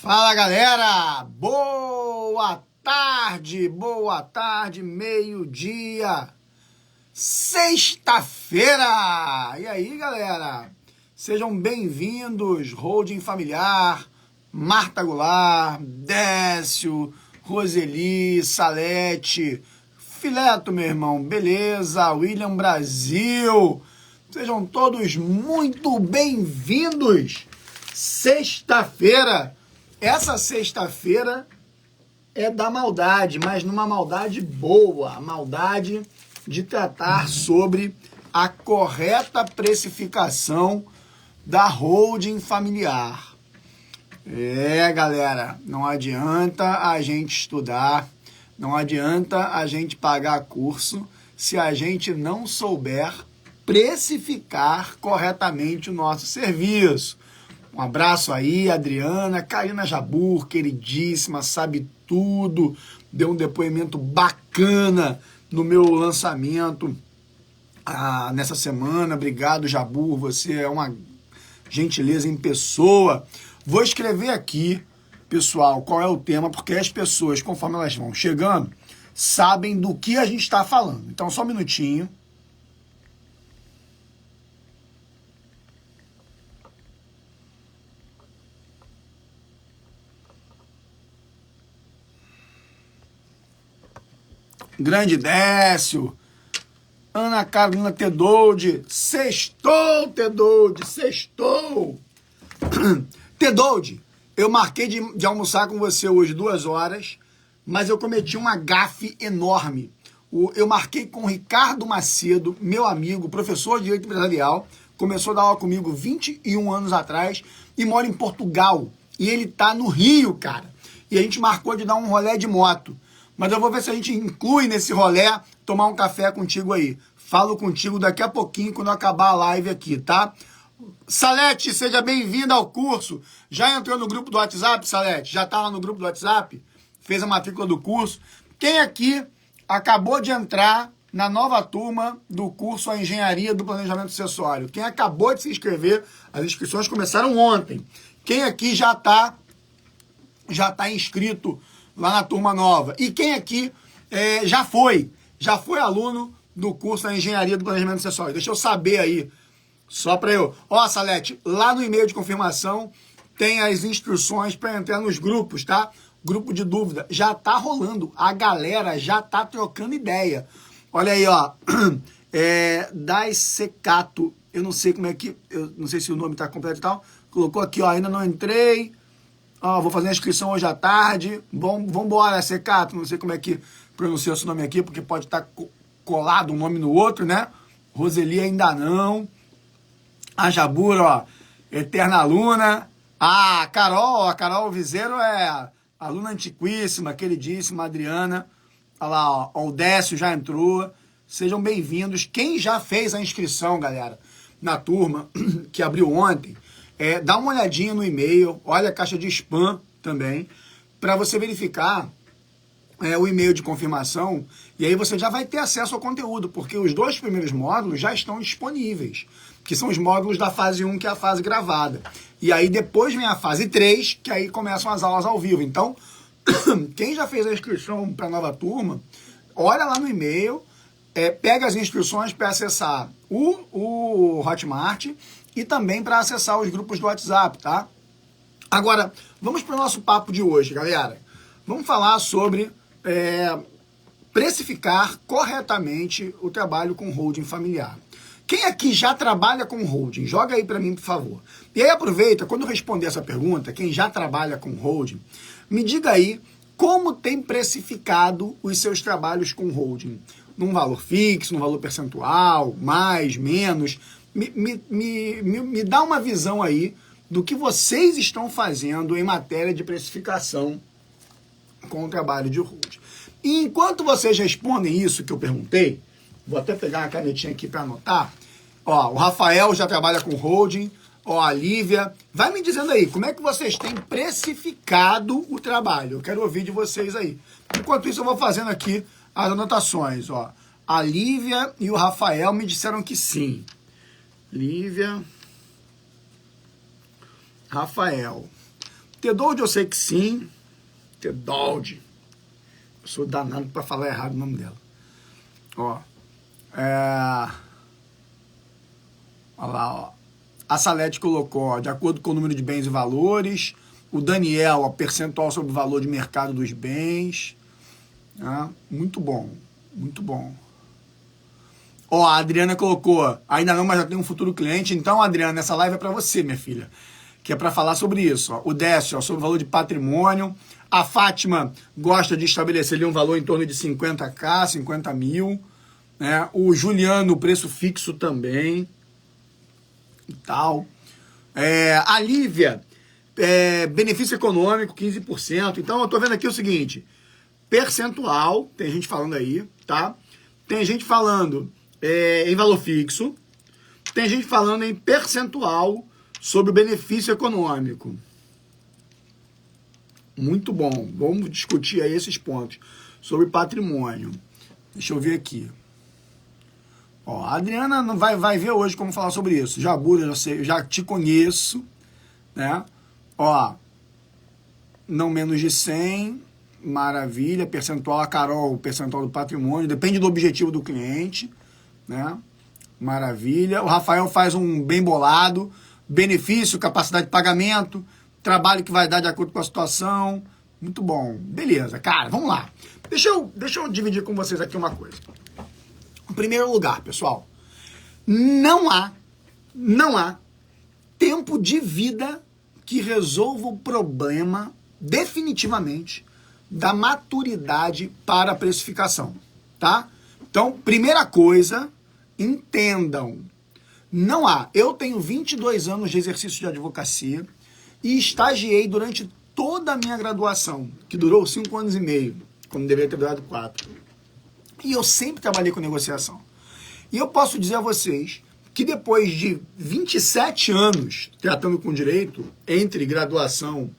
Fala, galera! Boa tarde, meio-dia, sexta-feira! E aí, galera? Sejam bem-vindos, Holding Familiar, Marta Goulart, Décio, Roseli, Salete, Fileto, meu irmão, beleza? William Brasil, sejam todos muito bem-vindos! Sexta-feira, essa sexta-feira é da maldade, mas numa maldade boa, a maldade de tratar sobre a correta precificação da holding familiar. Galera, não adianta a gente estudar, não adianta a gente pagar curso se a gente não souber precificar corretamente o nosso serviço. Um abraço aí, Adriana, Karina Jabur, queridíssima, sabe tudo, deu um depoimento bacana no meu lançamento nessa semana. Obrigado, Jabur, você é uma gentileza em pessoa. Vou escrever aqui, pessoal, qual é o tema, porque as pessoas, conforme elas vão chegando, sabem do que a gente está falando. Então, só um minutinho. Grande Décio, Ana Carolina Tedoldi, sextou, Tedoldi, sextou. Tedoldi, eu marquei de almoçar com você hoje 2 horas, mas eu cometi uma gafe enorme. Eu marquei com o Ricardo Macedo, meu amigo, professor de Direito Empresarial, começou a dar aula comigo 21 anos atrás e mora em Portugal. E ele tá no Rio, cara. E a gente marcou de dar um rolê de moto. Mas eu vou ver se a gente inclui nesse rolê tomar um café contigo aí. Falo contigo daqui a pouquinho quando acabar a live aqui, tá? Salete, seja bem-vinda ao curso. Já entrou no grupo do WhatsApp, Salete? Já tá lá no grupo do WhatsApp? Fez a matrícula do curso? Quem aqui acabou de entrar na nova turma do curso A Engenharia do Planejamento Sucessório? Quem acabou de se inscrever? As inscrições começaram ontem. Quem aqui já tá inscrito lá na turma nova? E quem aqui já foi aluno do curso da Engenharia do Planejamento Sucessório? Deixa eu saber aí, só para eu... Ó, Salete, lá no e-mail de confirmação tem as instruções para entrar nos grupos, tá? Grupo de dúvida. Já tá rolando, a galera já tá trocando ideia. Olha aí, ó. Das Secato, eu não sei como é que... Eu não sei se o nome tá completo e tal. Colocou aqui, ó, ainda não entrei. Vou fazer a inscrição hoje à tarde. Vambora, Secato. Não sei como é que pronuncia o seu nome aqui, porque pode estar colado um nome no outro, né? Roseli ainda não. A Jabura, ó, eterna aluna. A Carol Vizeiro é aluna antiquíssima, queridíssima, Adriana. Olha lá, ó, o Décio já entrou. Sejam bem-vindos. Quem já fez a inscrição, galera, na turma que abriu ontem, dá uma olhadinha no e-mail, olha a caixa de spam também, para você verificar o e-mail de confirmação, e aí você já vai ter acesso ao conteúdo, porque os 2 primeiros módulos já estão disponíveis, que são os módulos da fase 1, que é a fase gravada. E aí depois vem a fase 3, que aí começam as aulas ao vivo. Então, quem já fez a inscrição para a nova turma, olha lá no e-mail, pega as instruções para acessar o Hotmart, e também para acessar os grupos do WhatsApp, tá? Agora, vamos para o nosso papo de hoje, galera. Vamos falar sobre precificar corretamente o trabalho com holding familiar. Quem aqui já trabalha com holding? Joga aí para mim, por favor. E aí aproveita, quando eu responder essa pergunta, quem já trabalha com holding, me diga aí como tem precificado os seus trabalhos com holding. Num valor fixo, num valor percentual, mais, menos... Me dá uma visão aí do que vocês estão fazendo em matéria de precificação com o trabalho de holding. E enquanto vocês respondem isso que eu perguntei, vou até pegar uma canetinha aqui para anotar. Ó, o Rafael já trabalha com holding. Ó, a Lívia. Vai me dizendo aí, como é que vocês têm precificado o trabalho? Eu quero ouvir de vocês aí. Enquanto isso, eu vou fazendo aqui as anotações. Ó, a Lívia e o Rafael me disseram que sim. Lívia, Rafael. Tedold eu sei que sim. Tedold. Eu sou danado para falar errado o nome dela. Ó. Olha lá, ó. A Salete colocou, ó, de acordo com o número de bens e valores. O Daniel, ó, percentual sobre o valor de mercado dos bens. Muito bom. Muito bom. Ó, a Adriana colocou, ainda não, mas já tem um futuro cliente. Então, Adriana, essa live é para você, minha filha. Que é para falar sobre isso. Ó. O Décio, ó, sobre o valor de patrimônio. A Fátima gosta de estabelecer ali um valor em torno de 50k, 50 mil. Né? O Juliano, o preço fixo também. E tal. A Lívia, benefício econômico, 15%. Então, eu tô vendo aqui o seguinte, percentual, tem gente falando aí, tá? Tem gente falando em valor fixo, tem gente falando em percentual sobre o benefício econômico. Muito bom. Vamos discutir aí esses pontos. Sobre patrimônio. Deixa eu ver aqui. Ó, a Adriana não vai ver hoje como falar sobre isso. Jabura, eu sei, eu já te conheço, né? Ó, não menos de 100, maravilha. Percentual, a Carol, percentual do patrimônio, depende do objetivo do cliente, né? Maravilha. O Rafael faz um bem bolado, benefício, capacidade de pagamento, trabalho que vai dar de acordo com a situação. Muito bom. Beleza, cara, vamos lá. Deixa eu dividir com vocês aqui uma coisa. Em primeiro lugar, pessoal, não há tempo de vida que resolva o problema definitivamente da maturidade para a precificação, tá? Então, primeira coisa, entendam, não há. Eu tenho 22 anos de exercício de advocacia e estagiei durante toda a minha graduação, que durou 5 anos e meio, quando deveria ter durado 4. E eu sempre trabalhei com negociação. E eu posso dizer a vocês que depois de 27 anos tratando com direito, entre graduação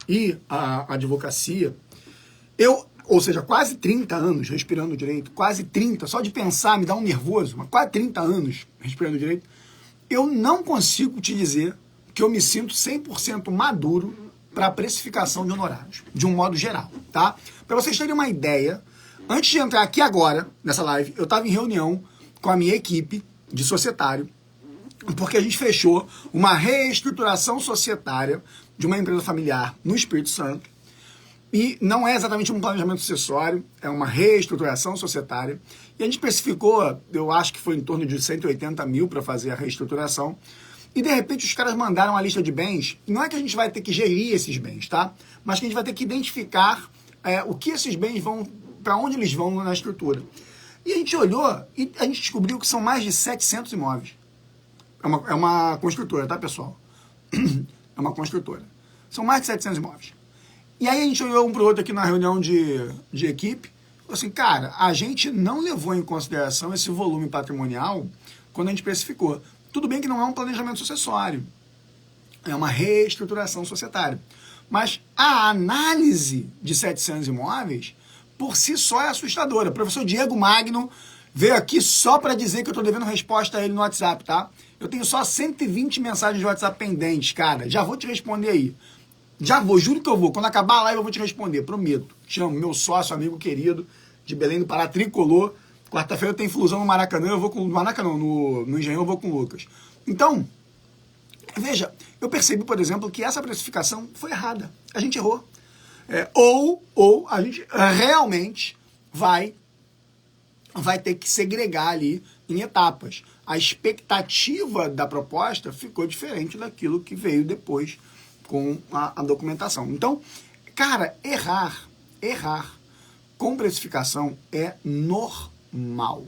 e a advocacia, ou seja, quase 30 anos respirando direito, quase 30, só de pensar me dá um nervoso, mas quase 30 anos respirando direito, eu não consigo te dizer que eu me sinto 100% maduro para a precificação de honorários, de um modo geral, tá? Para vocês terem uma ideia, antes de entrar aqui agora, nessa live, eu estava em reunião com a minha equipe de societário, porque a gente fechou uma reestruturação societária de uma empresa familiar no Espírito Santo, e não é exatamente um planejamento sucessório, é uma reestruturação societária, e a gente especificou, eu acho que foi em torno de 180 mil para fazer a reestruturação, e de repente os caras mandaram a lista de bens, não é que a gente vai ter que gerir esses bens, tá? Mas que a gente vai ter que identificar o que esses bens vão, para onde eles vão na estrutura. E a gente olhou e a gente descobriu que são mais de 700 imóveis. É uma construtora, tá, pessoal? É uma construtora. São mais de 700 imóveis. E aí a gente olhou um para o outro aqui na reunião de equipe, falou assim, cara, a gente não levou em consideração esse volume patrimonial quando a gente precificou. Tudo bem que não é um planejamento sucessório, é uma reestruturação societária. Mas a análise de 700 imóveis, por si só, é assustadora. O professor Diego Magno veio aqui só para dizer que eu estou devendo resposta a ele no WhatsApp, tá? Eu tenho só 120 mensagens de WhatsApp pendentes, cara. Já vou te responder aí. Já vou, juro que eu vou. Quando acabar a live eu vou te responder, prometo. Te amo, meu sócio, amigo querido, de Belém do Pará, tricolor. Quarta-feira tem Flusão no Maracanã, eu vou com... No Maracanã não, no Engenhão eu vou com o Lucas. Então, veja, eu percebi, por exemplo, que essa precificação foi errada. A gente errou. Ou a gente realmente vai ter que segregar ali em etapas. A expectativa da proposta ficou diferente daquilo que veio depois com a documentação. Então, cara, errar com precificação é normal,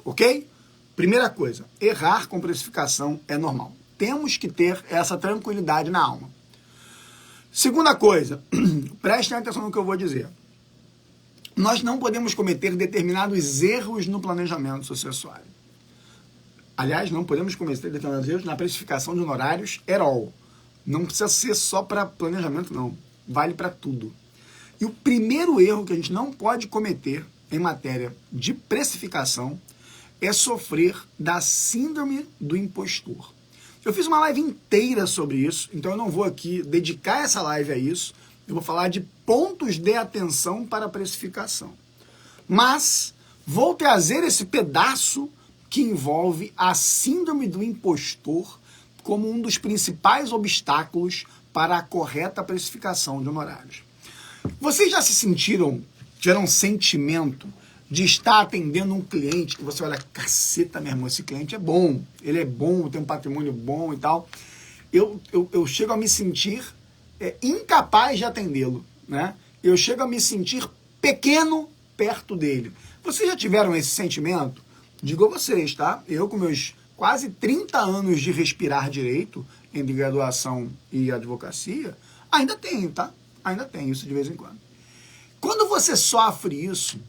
ok? Primeira coisa, errar com precificação é normal. Temos que ter essa tranquilidade na alma. Segunda coisa, prestem atenção no que eu vou dizer. Nós não podemos cometer determinados erros no planejamento sucessório. Aliás, não podemos cometer determinados erros na precificação de honorários at all. Não precisa ser só para planejamento, não. Vale para tudo. E o primeiro erro que a gente não pode cometer em matéria de precificação é sofrer da síndrome do impostor. Eu fiz uma live inteira sobre isso, então eu não vou aqui dedicar essa live a isso. Eu vou falar de pontos de atenção para a precificação. Mas vou trazer esse pedaço que envolve a síndrome do impostor como um dos principais obstáculos para a correta precificação de honorários. Vocês já se sentiram, tiveram um sentimento de estar atendendo um cliente que você olha, caceta, meu irmão, esse cliente é bom, ele é bom, tem um patrimônio bom e tal. Eu chego a me sentir incapaz de atendê-lo, né? Eu chego a me sentir pequeno perto dele. Vocês já tiveram esse sentimento? Digo a vocês, tá? Eu, com meus quase 30 anos de respirar direito, entre graduação e advocacia, ainda tenho, tá? Ainda tenho isso de vez em quando. Quando você sofre isso,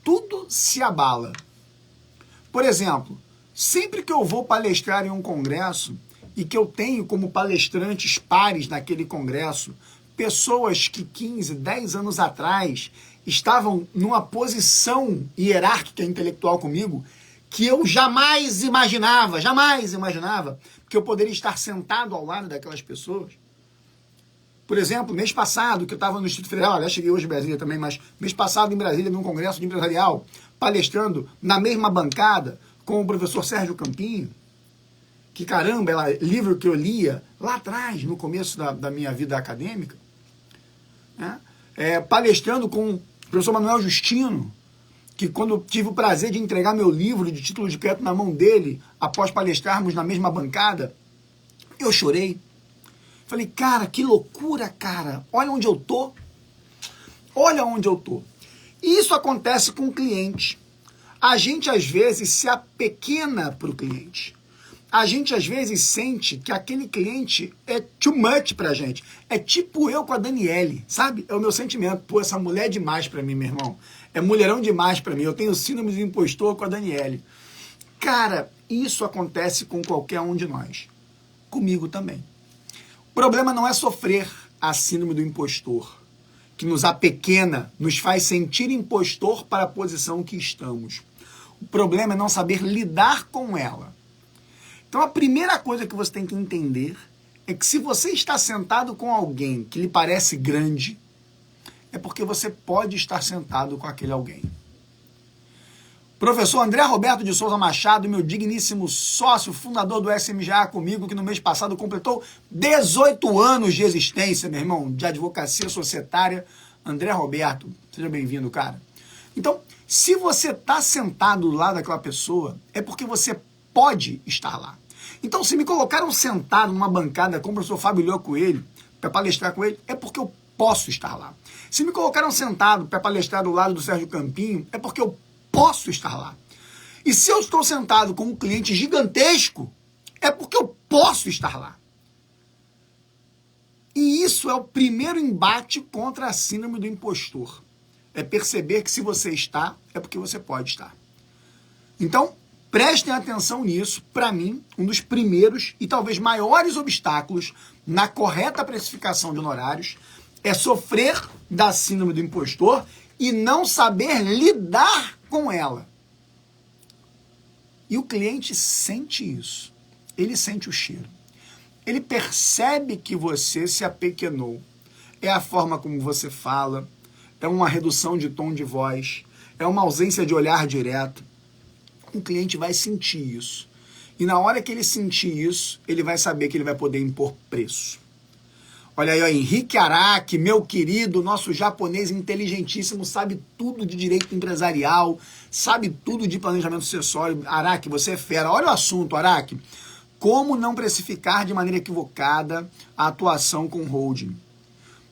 tudo se abala. Por exemplo, sempre que eu vou palestrar em um congresso e que eu tenho como palestrantes pares naquele congresso pessoas que 15, 10 anos atrás estavam numa posição hierárquica intelectual comigo que eu jamais imaginava que eu poderia estar sentado ao lado daquelas pessoas. Por exemplo, mês passado, que eu estava no Instituto Federal, aliás, cheguei hoje em Brasília também, mas mês passado em Brasília, num congresso de empresarial, palestrando na mesma bancada com o professor Sérgio Campinho, que caramba, livro que eu lia lá atrás, no começo da minha vida acadêmica, né? Palestrando com o professor Manuel Justino, que quando eu tive o prazer de entregar meu livro de título de crédito na mão dele, após palestrarmos na mesma bancada, eu chorei. Falei, cara, que loucura, cara. Olha onde eu tô. Olha onde eu tô. E isso acontece com o cliente. A gente, às vezes, se apequena para o cliente. A gente, às vezes, sente que aquele cliente é too much pra gente. É tipo eu com a Daniele, sabe? É o meu sentimento. Pô, essa mulher é demais pra mim, meu irmão. É mulherão demais pra mim. Eu tenho síndrome do impostor com a Daniele. Cara, isso acontece com qualquer um de nós. Comigo também. O problema não é sofrer a síndrome do impostor, que nos apequena, nos faz sentir impostor para a posição que estamos. O problema é não saber lidar com ela. Então a primeira coisa que você tem que entender é que se você está sentado com alguém que lhe parece grande, é porque você pode estar sentado com aquele alguém. Professor André Roberto de Souza Machado, meu digníssimo sócio, fundador do SMGA comigo, que no mês passado completou 18 anos de existência, meu irmão, de advocacia societária. André Roberto, seja bem-vindo, cara. Então, se você está sentado do lado daquela pessoa, é porque você pode estar lá. Então, se me colocaram sentado numa bancada com o professor Fábio Lhó Coelho, para palestrar com ele, é porque eu posso estar lá. Se me colocaram sentado para palestrar do lado do Sérgio Campinho, é porque eu posso estar lá. E se eu estou sentado com um cliente gigantesco, é porque eu posso estar lá. E isso é o primeiro embate contra a síndrome do impostor. É perceber que se você está, é porque você pode estar. Então, prestem atenção nisso. Para mim, um dos primeiros e talvez maiores obstáculos na correta precificação de honorários é sofrer da síndrome do impostor e não saber lidar com ela. E o cliente sente isso. Ele sente o cheiro. Ele percebe que você se apequenou. É a forma como você fala, é uma redução de tom de voz, é uma ausência de olhar direto. O cliente vai sentir isso. E na hora que ele sentir isso, ele vai saber que ele vai poder impor preço. Olha aí, ó, Henrique Araki, meu querido, nosso japonês inteligentíssimo, sabe tudo de direito empresarial, sabe tudo de planejamento sucessório. Araki, você é fera. Olha o assunto, Araki. Como não precificar de maneira equivocada a atuação com holding.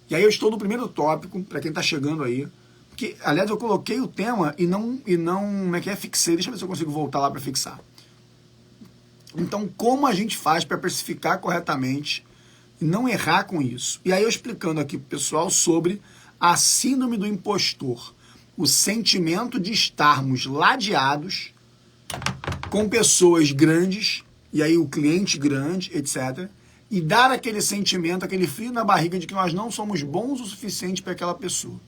E aí eu estou no primeiro tópico, para quem está chegando aí, que, aliás, eu coloquei o tema e não como é que é, fixei. Deixa eu ver se eu consigo voltar lá para fixar. Então, como a gente faz para precificar corretamente e não errar com isso? E aí eu explicando aqui pro pessoal sobre a síndrome do impostor. O sentimento de estarmos ladeados com pessoas grandes, e aí o cliente grande, etc., e dar aquele sentimento, aquele frio na barriga de que nós não somos bons o suficiente para aquela pessoa.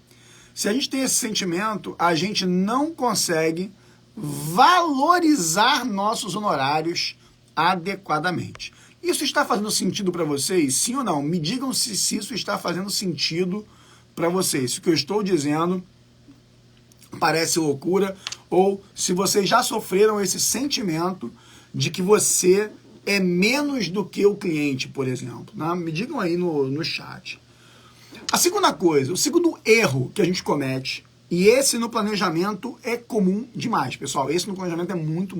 Se a gente tem esse sentimento, a gente não consegue valorizar nossos honorários adequadamente. Isso está fazendo sentido para vocês? Sim ou não? Me digam se isso está fazendo sentido para vocês. Se o que eu estou dizendo parece loucura, ou se vocês já sofreram esse sentimento de que você é menos do que o cliente, por exemplo. Né? Me digam aí no chat. A segunda coisa, o segundo erro que a gente comete, e esse no planejamento é comum demais, pessoal. Esse no planejamento é muito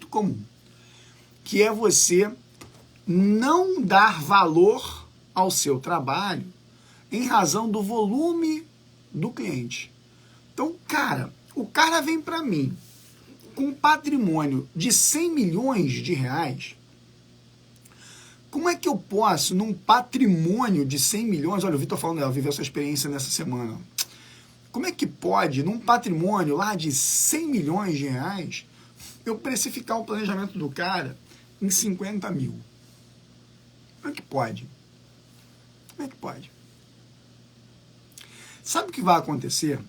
comum. Que é você não dar valor ao seu trabalho em razão do volume do cliente. Então, o cara vem para mim com um patrimônio de 100 milhões de reais. Como é que eu posso, num patrimônio de 100 milhões, olha, o Vitor falando, eu vivi essa experiência nessa semana. Como é que pode, num patrimônio lá de 100 milhões de reais, eu precificar o planejamento do cara em 50 mil? Como é que pode? Como é que pode? Sabe o que vai acontecer?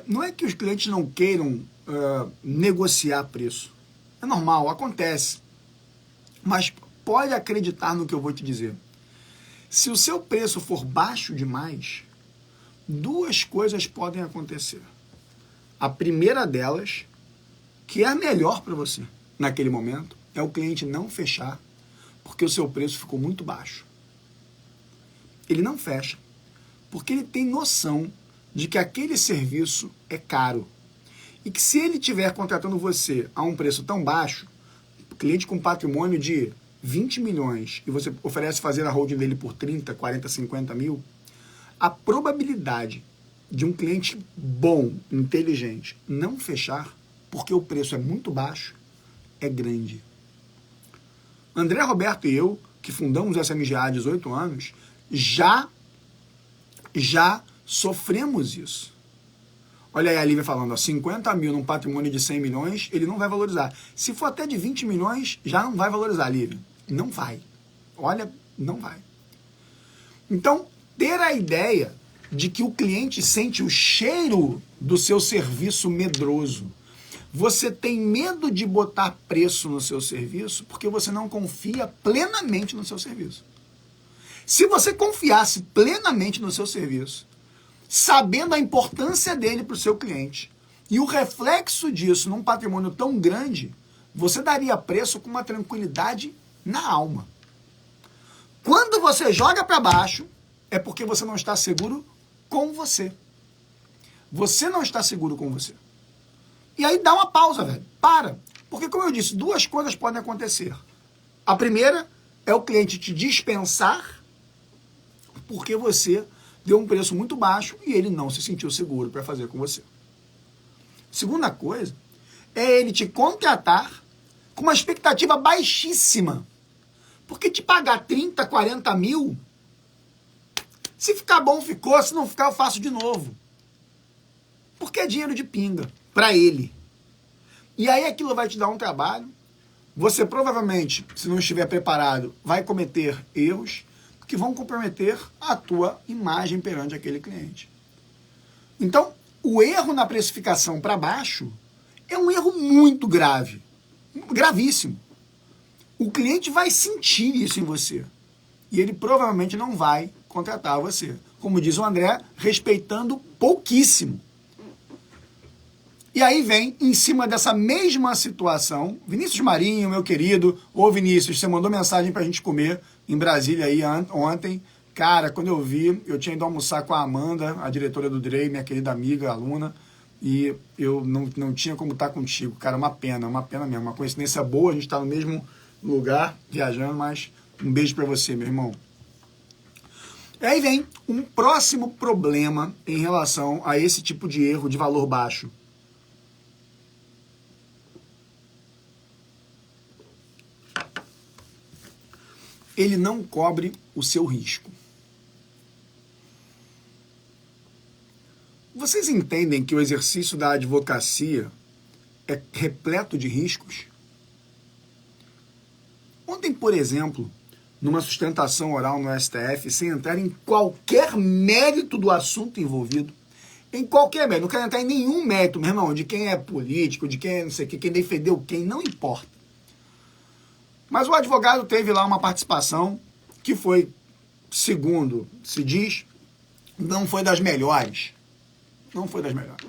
Não é que os clientes não queiram negociar preço. É normal, acontece. Mas pode acreditar no que eu vou te dizer. Se o seu preço for baixo demais, duas coisas podem acontecer. A primeira delas, que é a melhor para você naquele momento, é o cliente não fechar porque o seu preço ficou muito baixo. Ele não fecha porque ele tem noção de que aquele serviço é caro. E que se ele estiver contratando você a um preço tão baixo, cliente com patrimônio de 20 milhões e você oferece fazer a holding dele por 30, 40, 50 mil, a probabilidade de um cliente bom, inteligente, não fechar porque o preço é muito baixo é grande. André Roberto e eu, que fundamos essa MGA há 18 anos, já sofremos isso. Olha aí a Lívia falando, 50 mil num patrimônio de 100 milhões, ele não vai valorizar. Se for até de 20 milhões, já não vai valorizar, Lívia. Não vai. Olha, não vai. Então, ter a ideia de que o cliente sente o cheiro do seu serviço medroso. Você tem medo de botar preço no seu serviço porque você não confia plenamente no seu serviço. Se você confiasse plenamente no seu serviço, sabendo a importância dele para o seu cliente, e o reflexo disso num patrimônio tão grande, você daria preço com uma tranquilidade na alma. Quando você joga para baixo, é porque você não está seguro com você. Você não está seguro com você. E aí dá uma pausa, velho. Para. Porque, como eu disse, duas coisas podem acontecer. A primeira é o cliente te dispensar porque você deu um preço muito baixo e ele não se sentiu seguro para fazer com você. Segunda coisa é ele te contratar com uma expectativa baixíssima. Porque te pagar 30, 40 mil, se ficar bom, ficou. Se não ficar, eu faço de novo. Porque é dinheiro de pinga para ele. E aí aquilo vai te dar um trabalho. Você provavelmente, se não estiver preparado, vai cometer erros que vão comprometer a tua imagem perante aquele cliente. Então, o erro na precificação para baixo é um erro muito grave. Gravíssimo. O cliente vai sentir isso em você. E ele provavelmente não vai contratar você. Como diz o André, respeitando pouquíssimo. E aí vem, em cima dessa mesma situação, Vinícius Marinho, meu querido, ô Vinícius, você mandou mensagem pra gente comer em Brasília aí ontem. Cara, quando eu vi, eu tinha ido almoçar com a Amanda, a diretora do DREI, minha querida amiga, aluna, e eu não tinha como estar contigo. Cara, uma pena mesmo, uma coincidência boa, a gente tá no mesmo lugar, viajando, mas um beijo pra você, meu irmão. E aí vem um próximo problema em relação a esse tipo de erro de valor baixo. Ele não cobre o seu risco. Vocês entendem que o exercício da advocacia é repleto de riscos? Ontem, por exemplo, numa sustentação oral no STF, sem entrar em qualquer mérito do assunto envolvido, em qualquer mérito, não quero entrar em nenhum mérito, meu irmão, de quem é político, de quem é não sei o que, quem defendeu quem, não importa. Mas o advogado teve lá uma participação que foi, segundo se diz, não foi das melhores. Não foi das melhores.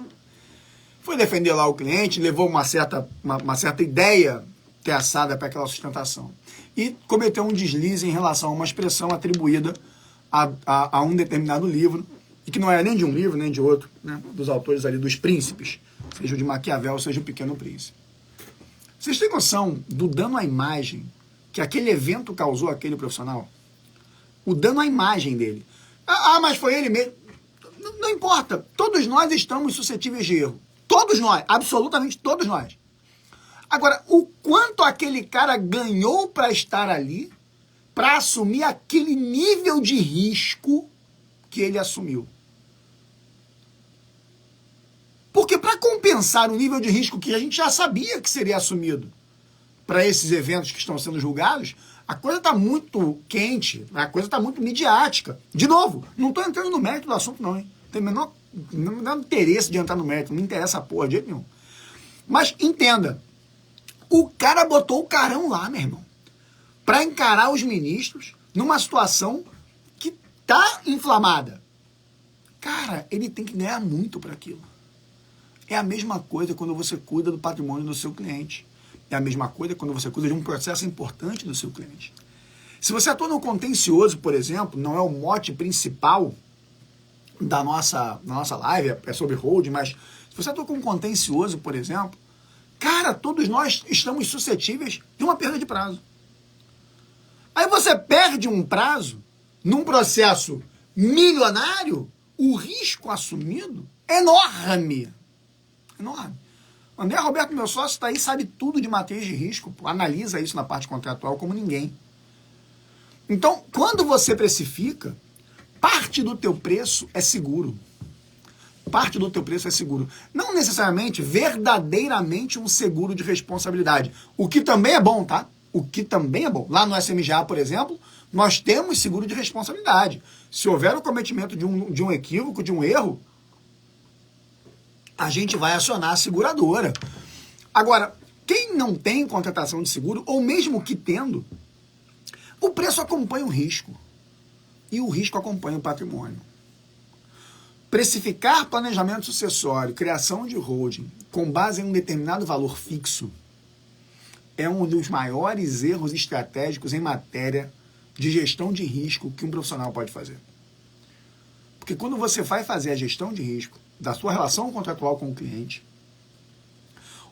Foi defender lá o cliente, levou uma certa ideia traçada para aquela sustentação. E cometeu um deslize em relação a uma expressão atribuída a um determinado livro, e que não é nem de um livro, nem de outro, né, dos autores ali, dos príncipes, seja o de Maquiavel, seja o Pequeno Príncipe. Vocês têm noção do dano à imagem que aquele evento causou àquele profissional? O dano à imagem dele. Mas foi ele mesmo. Não importa. Todos nós estamos suscetíveis de erro. Todos nós. Absolutamente todos nós. Agora, o quanto aquele cara ganhou para estar ali, para assumir aquele nível de risco que ele assumiu. Porque para compensar o nível de risco que a gente já sabia que seria assumido para esses eventos que estão sendo julgados, a coisa está muito quente, a coisa está muito midiática. De novo, não estou entrando no mérito do assunto não, hein? Tem o menor interesse de entrar no mérito, não me interessa a porra de jeito nenhum. Mas entenda, o cara botou o carão lá, meu irmão, para encarar os ministros numa situação que tá inflamada. Cara, ele tem que ganhar muito para aquilo. É a mesma coisa quando você cuida do patrimônio do seu cliente. É a mesma coisa quando você cuida de um processo importante do seu cliente. Se você atua no contencioso, por exemplo, não é o mote principal da nossa live, é sobre holding, mas se você atua com um contencioso, por exemplo, cara, todos nós estamos suscetíveis de uma perda de prazo. Aí você perde um prazo num processo milionário, o risco assumido é enorme. Enorme. André Roberto, meu sócio, está aí, sabe tudo de matriz de risco, analisa isso na parte contratual como ninguém. Então, quando você precifica, parte do teu preço é seguro. Parte do teu preço é seguro. Não necessariamente, verdadeiramente um seguro de responsabilidade. O que também é bom, tá? O que também é bom. Lá no SMGA, por exemplo, nós temos seguro de responsabilidade. Se houver o cometimento de um equívoco, de um erro, a gente vai acionar a seguradora. Agora, quem não tem contratação de seguro, ou mesmo que tendo, o preço acompanha o risco. E o risco acompanha o patrimônio. Precificar planejamento sucessório, criação de holding, com base em um determinado valor fixo, é um dos maiores erros estratégicos em matéria de gestão de risco que um profissional pode fazer. Porque quando você vai fazer a gestão de risco da sua relação contratual com o cliente,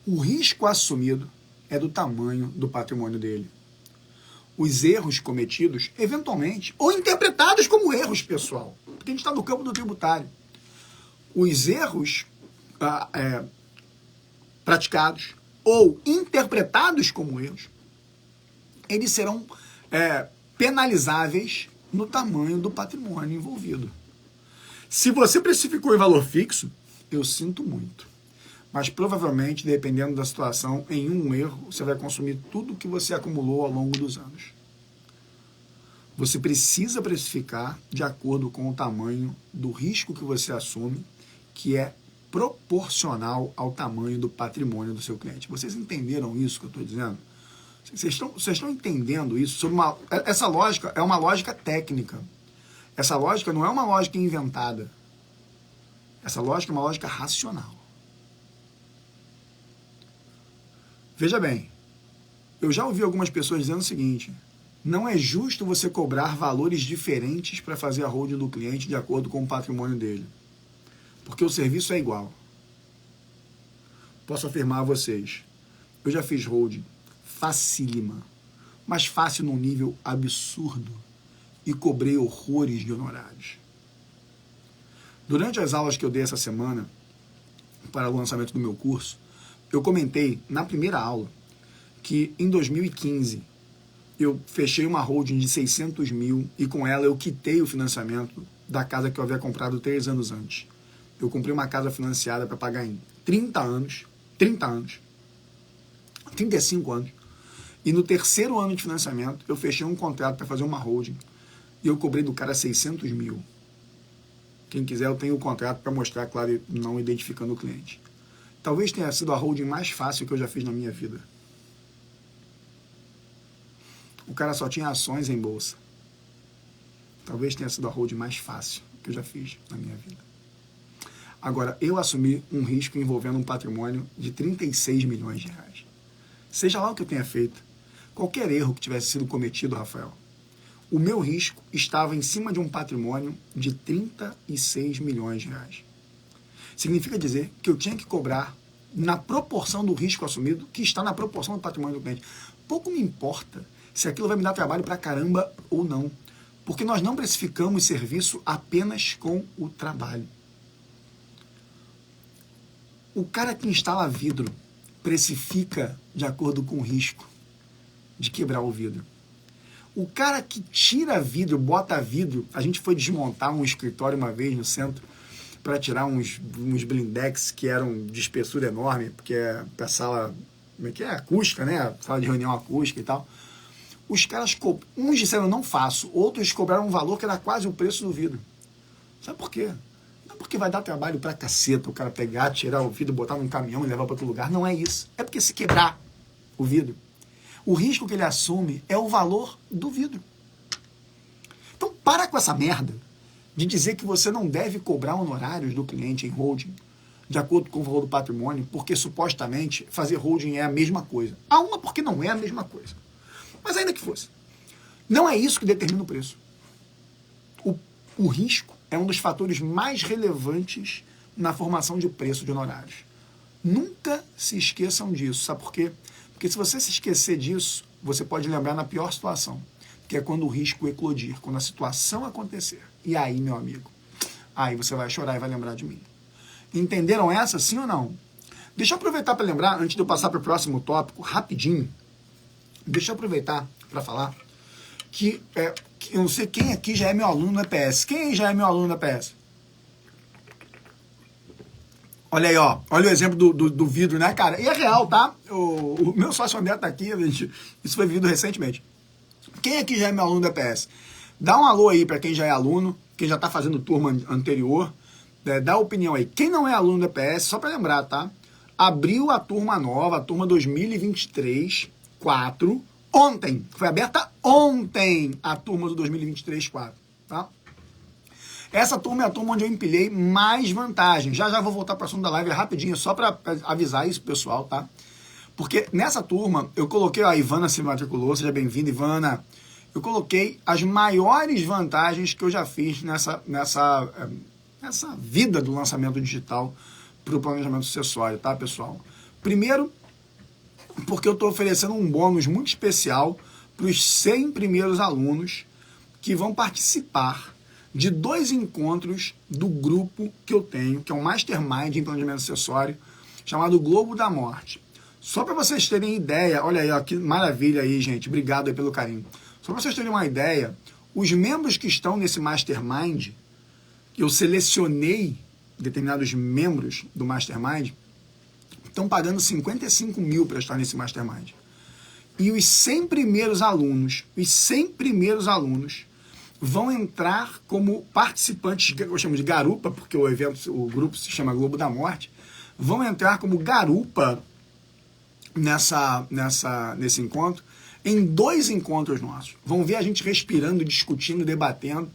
o risco assumido é do tamanho do patrimônio dele. Os erros cometidos, eventualmente, ou interpretados como erros, pessoal, porque a gente está no campo do tributário. Os erros praticados ou interpretados como erros, eles serão penalizáveis no tamanho do patrimônio envolvido. Se você precificou em valor fixo, eu sinto muito. Mas provavelmente, dependendo da situação, em um erro, você vai consumir tudo que você acumulou ao longo dos anos. Você precisa precificar de acordo com o tamanho do risco que você assume, que é proporcional ao tamanho do patrimônio do seu cliente. Vocês entenderam isso que eu estou dizendo? Vocês estão entendendo isso? Essa lógica é uma lógica técnica. Essa lógica não é uma lógica inventada. Essa lógica é uma lógica racional. Veja bem, eu já ouvi algumas pessoas dizendo o seguinte: não é justo você cobrar valores diferentes para fazer a holding do cliente de acordo com o patrimônio dele, porque o serviço é igual. Posso afirmar a vocês, eu já fiz holding facílima, mas fácil num nível absurdo, e cobrei horrores de honorários. Durante as aulas que eu dei essa semana, para o lançamento do meu curso, eu comentei na primeira aula que em 2015 eu fechei uma holding de 600 mil e com ela eu quitei o financiamento da casa que eu havia comprado 3 anos antes. Eu comprei uma casa financiada para pagar em 35 anos, e no terceiro ano de financiamento eu fechei um contrato para fazer uma holding e eu cobrei do cara 600 mil. Quem quiser, eu tenho o contrato para mostrar, claro, não identificando o cliente. Talvez tenha sido a holding mais fácil que eu já fiz na minha vida. o cara só tinha ações em bolsa. Talvez tenha sido a hold mais fácil que eu já fiz na minha vida. Agora, eu assumi um risco envolvendo um patrimônio de 36 milhões de reais. Seja lá o que eu tenha feito, qualquer erro que tivesse sido cometido, Rafael, o meu risco estava em cima de um patrimônio de 36 milhões de reais. Significa dizer que eu tinha que cobrar na proporção do risco assumido, que está na proporção do patrimônio do cliente. Pouco me importa se aquilo vai me dar trabalho pra caramba ou não, porque nós não precificamos serviço apenas com o trabalho. O cara que instala vidro precifica de acordo com o risco de quebrar o vidro. O cara que tira vidro, bota vidro, a gente foi desmontar um escritório uma vez no centro para tirar uns blindex que eram de espessura enorme, porque é para sala, como é que é? Acústica, né? Sala de reunião acústica e tal. Os caras, uns disseram não faço, outros cobraram um valor que era quase o preço do vidro. Sabe por quê? Não é porque vai dar trabalho pra caceta o cara pegar, tirar o vidro, botar num caminhão e levar para outro lugar. Não é isso. É porque se quebrar o vidro, o risco que ele assume é o valor do vidro. Então para com essa merda de dizer que você não deve cobrar honorários do cliente em holding de acordo com o valor do patrimônio, porque supostamente fazer holding é a mesma coisa. Há uma porque não é a mesma coisa. Mas ainda que fosse. Não é isso que determina o preço. O risco é um dos fatores mais relevantes na formação de preço de honorários. Nunca se esqueçam disso. Sabe por quê? Porque se você se esquecer disso, você pode lembrar na pior situação, que é quando o risco eclodir, quando a situação acontecer. E aí, meu amigo, aí você vai chorar e vai lembrar de mim. Entenderam essa, sim ou não? Deixa eu aproveitar para lembrar, antes de eu passar para o próximo tópico, rapidinho, deixa eu aproveitar para falar que eu não sei quem aqui já é meu aluno da EPS. Quem já é meu aluno da EPS? Olha aí, ó. Olha o exemplo do vidro, né, cara? E é real, tá? O meu sócio André tá aqui, gente. Isso foi vivido recentemente. Quem aqui já é meu aluno da EPS? Dá um alô aí para quem já é aluno, quem já tá fazendo turma anterior. Dá opinião aí. Quem não é aluno da EPS, só para lembrar, tá? Abriu a turma nova, a turma 2023-4, ontem. Foi aberta ontem a turma do 2023-4, tá? Essa turma é a turma onde eu empilhei mais vantagens. Já vou voltar para o assunto da live rapidinho, só para avisar isso, pessoal, tá? Porque nessa turma, eu coloquei, a Ivana se matriculou, seja bem-vinda, Ivana. Eu coloquei as maiores vantagens que eu já fiz nessa vida do lançamento digital para o planejamento sucessório, tá, pessoal? Primeiro, porque eu estou oferecendo um bônus muito especial para os 100 primeiros alunos que vão participar de 2 encontros do grupo que eu tenho, que é um Mastermind em Planejamento Sucessório, chamado Globo da Morte. Só para vocês terem ideia, olha aí, ó, que maravilha aí, gente, obrigado aí pelo carinho. Só para vocês terem uma ideia, os membros que estão nesse Mastermind, eu selecionei determinados membros do Mastermind, estão pagando 55 mil para estar nesse Mastermind. E os 100 primeiros alunos, vão entrar como participantes, que eu chamo de garupa, porque o grupo se chama Globo da Morte, vão entrar como garupa nesse encontro, em 2 encontros nossos. Vão ver a gente respirando, discutindo, debatendo.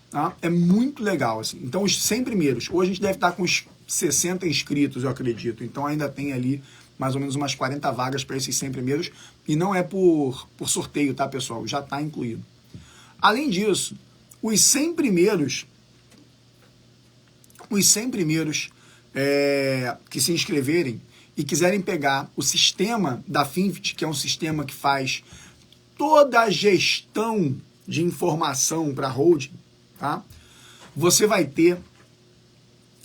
Tá? É muito legal, assim. Então, os 100 primeiros, hoje a gente deve estar com uns 60 inscritos, eu acredito. Então, ainda tem ali mais ou menos umas 40 vagas para esses 100 primeiros. E não é por sorteio, tá, pessoal? Já está incluído. Além disso, os 100 primeiros que se inscreverem e quiserem pegar o sistema da Finvit, que é um sistema que faz toda a gestão de informação para holding, tá? Você vai ter,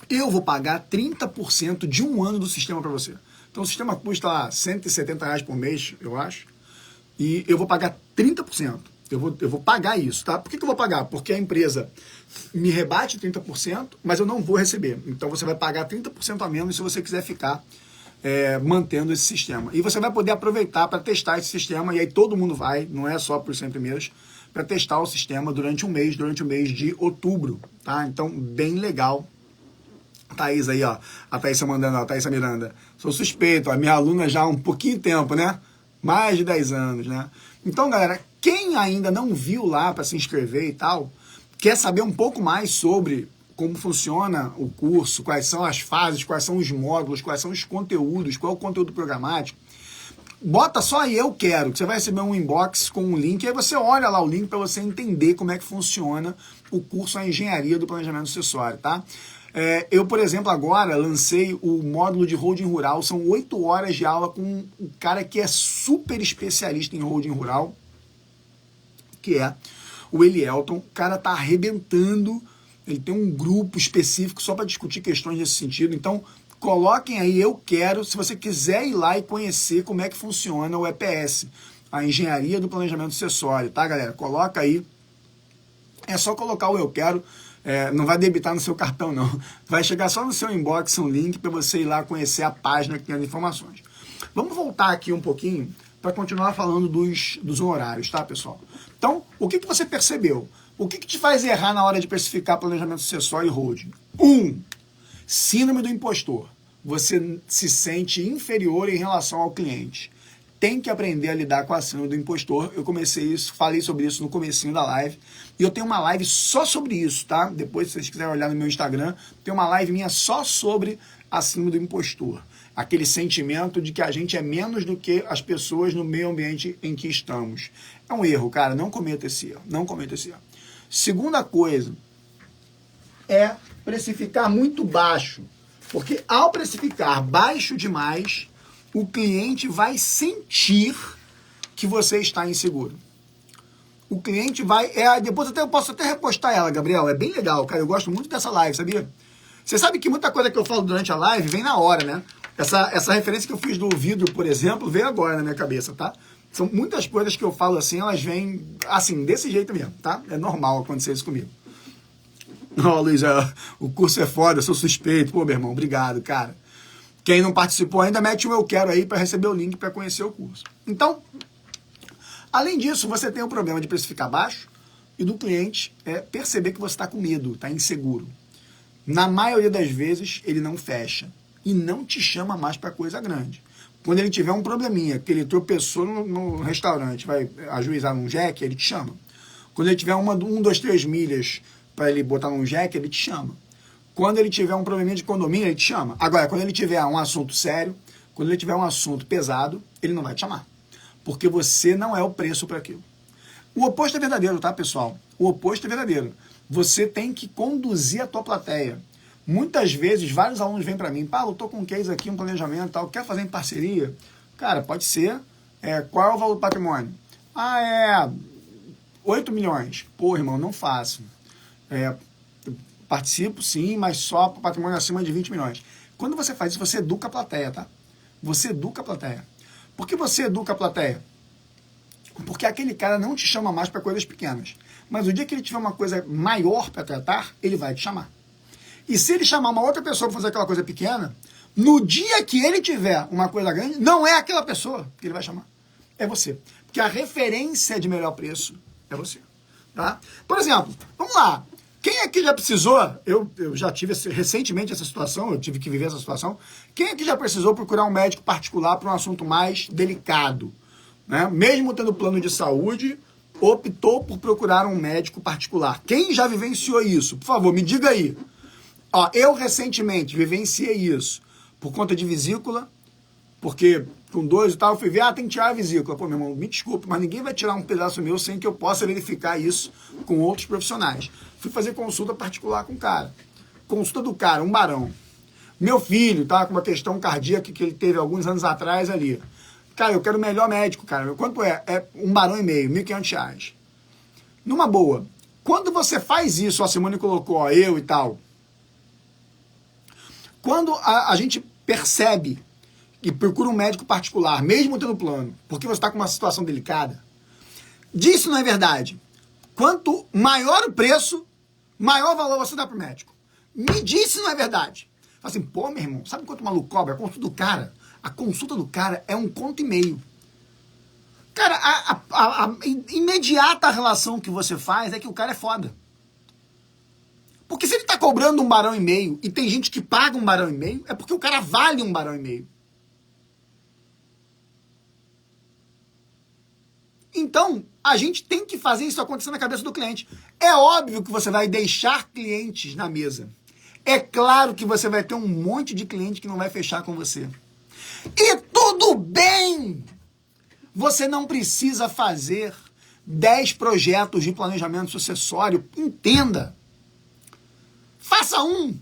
eu vou pagar 30% de 1 ano do sistema para você. Então o sistema custa lá R$170 por mês, eu acho, e eu vou pagar 30%. Eu vou pagar isso, tá? Por que eu vou pagar? Porque a empresa me rebate 30%, mas eu não vou receber. Então você vai pagar 30% a menos se você quiser ficar mantendo esse sistema. E você vai poder aproveitar para testar esse sistema, e aí todo mundo vai, não é só para os 100 primeiros, para testar o sistema durante um mês de outubro, tá? Então, bem legal. Thaís aí, ó. A Thaís mandando, ó, Thaís Miranda. Sou suspeito, a minha aluna já há um pouquinho de tempo, né? Mais de 10 anos, né? Então, galera, Quem ainda não viu lá para se inscrever e tal, quer saber um pouco mais sobre como funciona o curso, quais são as fases, quais são os módulos, quais são os conteúdos, qual é o conteúdo programático, bota só aí eu quero, que você vai receber um inbox com um link, aí você olha lá o link para você entender como é que funciona o curso A Engenharia do Planejamento Sucessório, tá? Eu, por exemplo, agora lancei o módulo de holding rural, são 8 horas de aula com um cara que é super especialista em holding rural, que é o Elielton. O cara tá arrebentando, ele tem um grupo específico só para discutir questões nesse sentido. Então, coloquem aí, eu quero, se você quiser ir lá e conhecer como é que funciona o EPS, a Engenharia do Planejamento Sucessório, tá, galera? Coloca aí, é só colocar o eu quero, não vai debitar no seu cartão, não. Vai chegar só no seu inbox um link para você ir lá conhecer a página que tem as informações. Vamos voltar aqui um pouquinho para continuar falando dos honorários, tá, pessoal? Então, o que você percebeu? O que te faz errar na hora de precificar planejamento sucessório e holding? Síndrome do impostor. Você se sente inferior em relação ao cliente. Tem que aprender a lidar com a síndrome do impostor. Eu comecei isso, falei sobre isso no comecinho da live. E eu tenho uma live só sobre isso, tá? Depois, se vocês quiserem olhar no meu Instagram, tem uma live minha só sobre a síndrome do impostor. Aquele sentimento de que a gente é menos do que as pessoas no meio ambiente em que estamos. É um erro, cara. Não cometa esse erro. Não cometa esse erro. Segunda coisa é precificar muito baixo. Porque ao precificar baixo demais, o cliente vai sentir que você está inseguro. O cliente vai... depois eu posso até repostar ela, Gabriel. É bem legal, cara. Eu gosto muito dessa live, sabia? Você sabe que muita coisa que eu falo durante a live vem na hora, né? Essa referência que eu fiz do vidro, por exemplo, veio agora na minha cabeça, tá? São muitas coisas que eu falo assim, elas vêm assim, desse jeito mesmo, tá? É normal acontecer isso comigo. Luiz, o curso é foda, eu sou suspeito. Pô, meu irmão, obrigado, cara. Quem não participou ainda, mete o eu quero aí para receber o link para conhecer o curso. Então, além disso, você tem o problema de precificar baixo e do cliente perceber que você está com medo, está inseguro. Na maioria das vezes, ele não fecha e não te chama mais para coisa grande. Quando ele tiver um probleminha, que ele tropeçou no restaurante, vai ajuizar num jack, ele te chama. Quando ele tiver 1, 2, 3 milhas para ele botar num jack, ele te chama. Quando ele tiver um probleminha de condomínio, ele te chama. Agora, quando ele tiver um assunto sério, quando ele tiver um assunto pesado, ele não vai te chamar. Porque você não é o preço para aquilo. O oposto é verdadeiro, tá, pessoal? O oposto é verdadeiro. Você tem que conduzir a tua plateia. Muitas vezes, vários alunos vêm para mim, Paulo, eu tô com um case aqui, um planejamento e tal, quer fazer em parceria? Cara, pode ser. Qual é o valor do patrimônio? 8 milhões. Pô, irmão, não faço. Participo, sim, mas só para patrimônio acima de 20 milhões. Quando você faz isso, você educa a plateia, tá? Você educa a plateia. Por que você educa a plateia? Porque aquele cara não te chama mais para coisas pequenas. Mas o dia que ele tiver uma coisa maior para tratar, ele vai te chamar. E se ele chamar uma outra pessoa para fazer aquela coisa pequena, no dia que ele tiver uma coisa grande, não é aquela pessoa que ele vai chamar. É você. Porque a referência de melhor preço é você. Tá? Por exemplo, vamos lá. Quem aqui já precisou, eu já tive recentemente essa situação, eu tive que viver essa situação, quem aqui já precisou procurar um médico particular para um assunto mais delicado? Né? Mesmo tendo plano de saúde, optou por procurar um médico particular. Quem já vivenciou isso? Por favor, me diga aí. Eu recentemente vivenciei isso por conta de vesícula, porque com 2 e tal, eu fui ver, tem que tirar a vesícula. Pô, meu irmão, me desculpe, mas ninguém vai tirar um pedaço meu sem que eu possa verificar isso com outros profissionais. Fui fazer consulta particular com o cara. Consulta do cara, um barão. Meu filho tá com uma questão cardíaca que ele teve alguns anos atrás ali. Cara, eu quero o melhor médico, cara. Quanto é? É R$1,5 barão, R$1.500. Numa boa. Quando você faz isso, a Simone colocou, eu e tal. Quando a gente percebe e procura um médico particular, mesmo tendo plano, porque você está com uma situação delicada, disso não é verdade. Quanto maior o preço, maior valor você dá para o médico. Me diz se não é verdade. Fala assim, pô, meu irmão, sabe quanto o maluco cobra? A consulta do cara é R$1,5 conto. Cara, a imediata relação que você faz é que o cara é foda. Porque se ele tá cobrando R$1,5 barão e tem gente que paga R$1,5 barão, é porque o cara vale R$1,5 barão. Então, a gente tem que fazer isso acontecer na cabeça do cliente. É óbvio que você vai deixar clientes na mesa. É claro que você vai ter um monte de cliente que não vai fechar com você. E tudo bem! Você não precisa fazer 10 projetos de planejamento sucessório. Entenda. Faça um.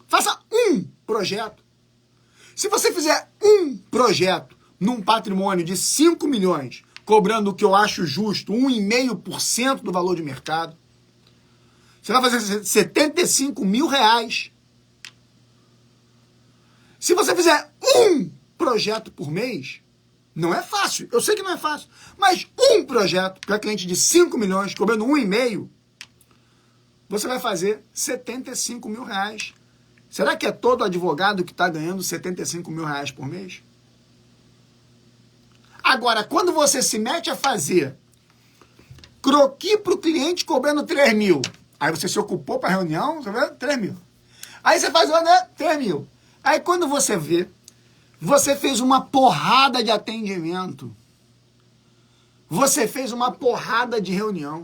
Faça um projeto. Se você fizer um projeto num patrimônio de 5 milhões, cobrando o que eu acho justo, 1,5% do valor de mercado, você vai fazer 75 mil reais. Se você fizer um projeto por mês, não é fácil. Eu sei que não é fácil. Mas um projeto para cliente de 5 milhões, cobrando 1,5%, você vai fazer 75 mil reais. Será que é todo advogado que está ganhando 75 mil reais por mês? Agora, quando você se mete a fazer croquis para o cliente cobrando 3 mil, aí você se ocupou para a reunião, você vê? 3 mil. Aí você faz, né? 3 mil. Aí quando você vê, você fez uma porrada de atendimento. Você fez uma porrada de reunião.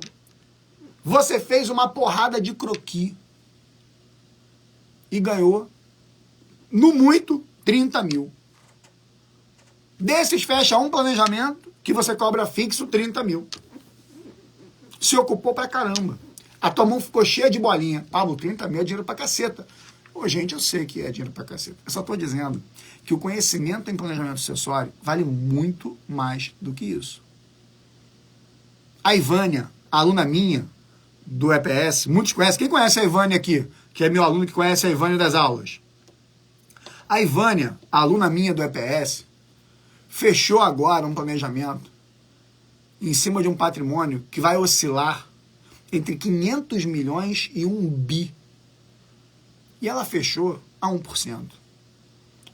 Você fez uma porrada de croquis. E ganhou, no muito, 30 mil. Desses fecha um planejamento que você cobra fixo 30 mil. Se ocupou pra caramba. A tua mão ficou cheia de bolinha. Pablo, 30 mil é dinheiro pra caceta. Ô, gente, eu sei que é dinheiro pra caceta. Eu só tô dizendo que o conhecimento em planejamento sucessório vale muito mais do que isso. A Ivânia, a aluna minha do EPS, muitos conhecem. Quem conhece a Ivânia aqui? Que é meu aluno que conhece a Ivânia das aulas. A Ivânia, a aluna minha do EPS, fechou agora um planejamento em cima de um patrimônio que vai oscilar entre 500 milhões e 1 bi. E ela fechou a 1%.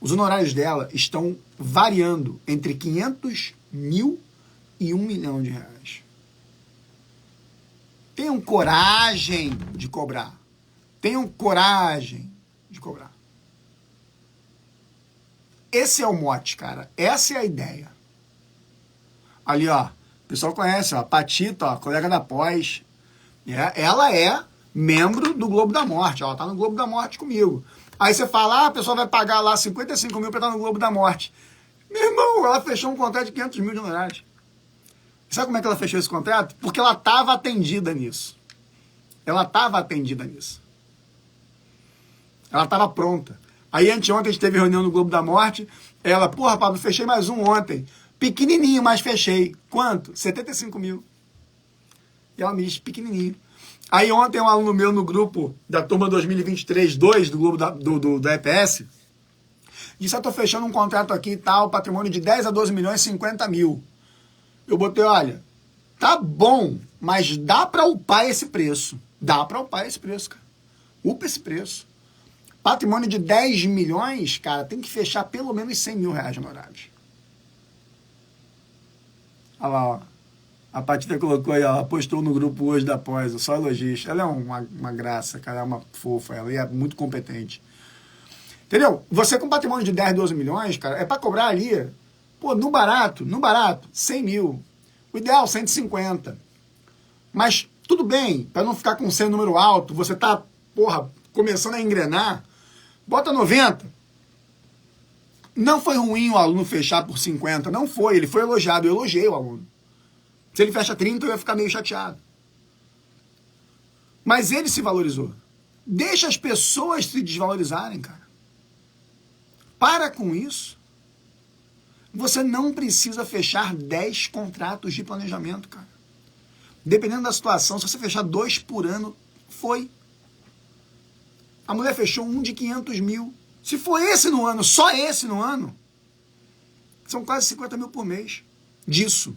Os honorários dela estão variando entre 500 mil e 1 milhão de reais. Tenham coragem de cobrar. Tenham coragem de cobrar. Esse é o mote, cara. Essa é a ideia. Ali, ó. O pessoal conhece, ó. Patita, ó, colega da pós. Ela é membro do Globo da Morte. Ela tá no Globo da Morte comigo. Aí você fala, a pessoa vai pagar lá 55 mil pra estar no Globo da Morte. Meu irmão, ela fechou um contrato de 500 mil de honorários. Sabe como é que ela fechou esse contrato? Porque ela estava atendida nisso. Ela estava atendida nisso. Ela estava pronta. Aí anteontem a gente teve reunião no Globo da Morte. Ela, porra, Pablo, fechei mais um ontem. Pequenininho, mas fechei. Quanto? 75 mil. E ela me disse, pequenininho. Aí ontem um aluno meu no grupo da turma 2023-2 do Globo do EPS disse, eu tô fechando um contrato aqui e tal, patrimônio de 10 a 12 milhões e 50 mil. Eu botei, olha, tá bom, mas dá para upar esse preço. Dá para upar esse preço, cara. Upa esse preço. Patrimônio de 10 milhões, cara, tem que fechar pelo menos 100 mil reais de honorários. Olha lá, ó. A Patita colocou aí, ó, ela postou no grupo hoje da pós, só elogios. Ela é uma graça, cara, é uma fofa, ela é muito competente. Entendeu? Você com patrimônio de 10, 12 milhões, cara, é para cobrar ali, pô, no barato, 100 mil. O ideal, 150. Mas tudo bem, para não ficar com 100 número alto, você tá, porra, começando a engrenar, bota 90. Não foi ruim o aluno fechar por 50, não foi, ele foi elogiado, eu elogiei o aluno. Se ele fecha 30, eu ia ficar meio chateado. Mas ele se valorizou. Deixa as pessoas se desvalorizarem, cara. Para com isso. Você não precisa fechar 10 contratos de planejamento, cara. Dependendo da situação, se você fechar 2 por ano, foi. A mulher fechou um de 500 mil. Se for esse no ano, só esse no ano, são quase 50 mil por mês. Disso.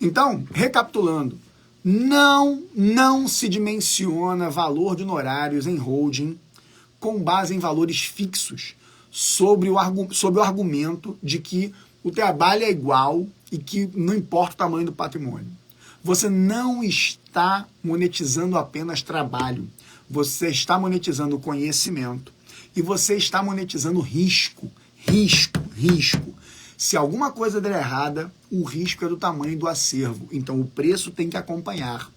Então, recapitulando, não se dimensiona valor de honorários em holding com base em valores fixos sobre o argumento de que o trabalho é igual e que não importa o tamanho do patrimônio. Você não está monetizando apenas trabalho, você está monetizando conhecimento e você está monetizando risco. Se alguma coisa der errada, o risco é do tamanho do acervo. Então, o preço tem que acompanhar.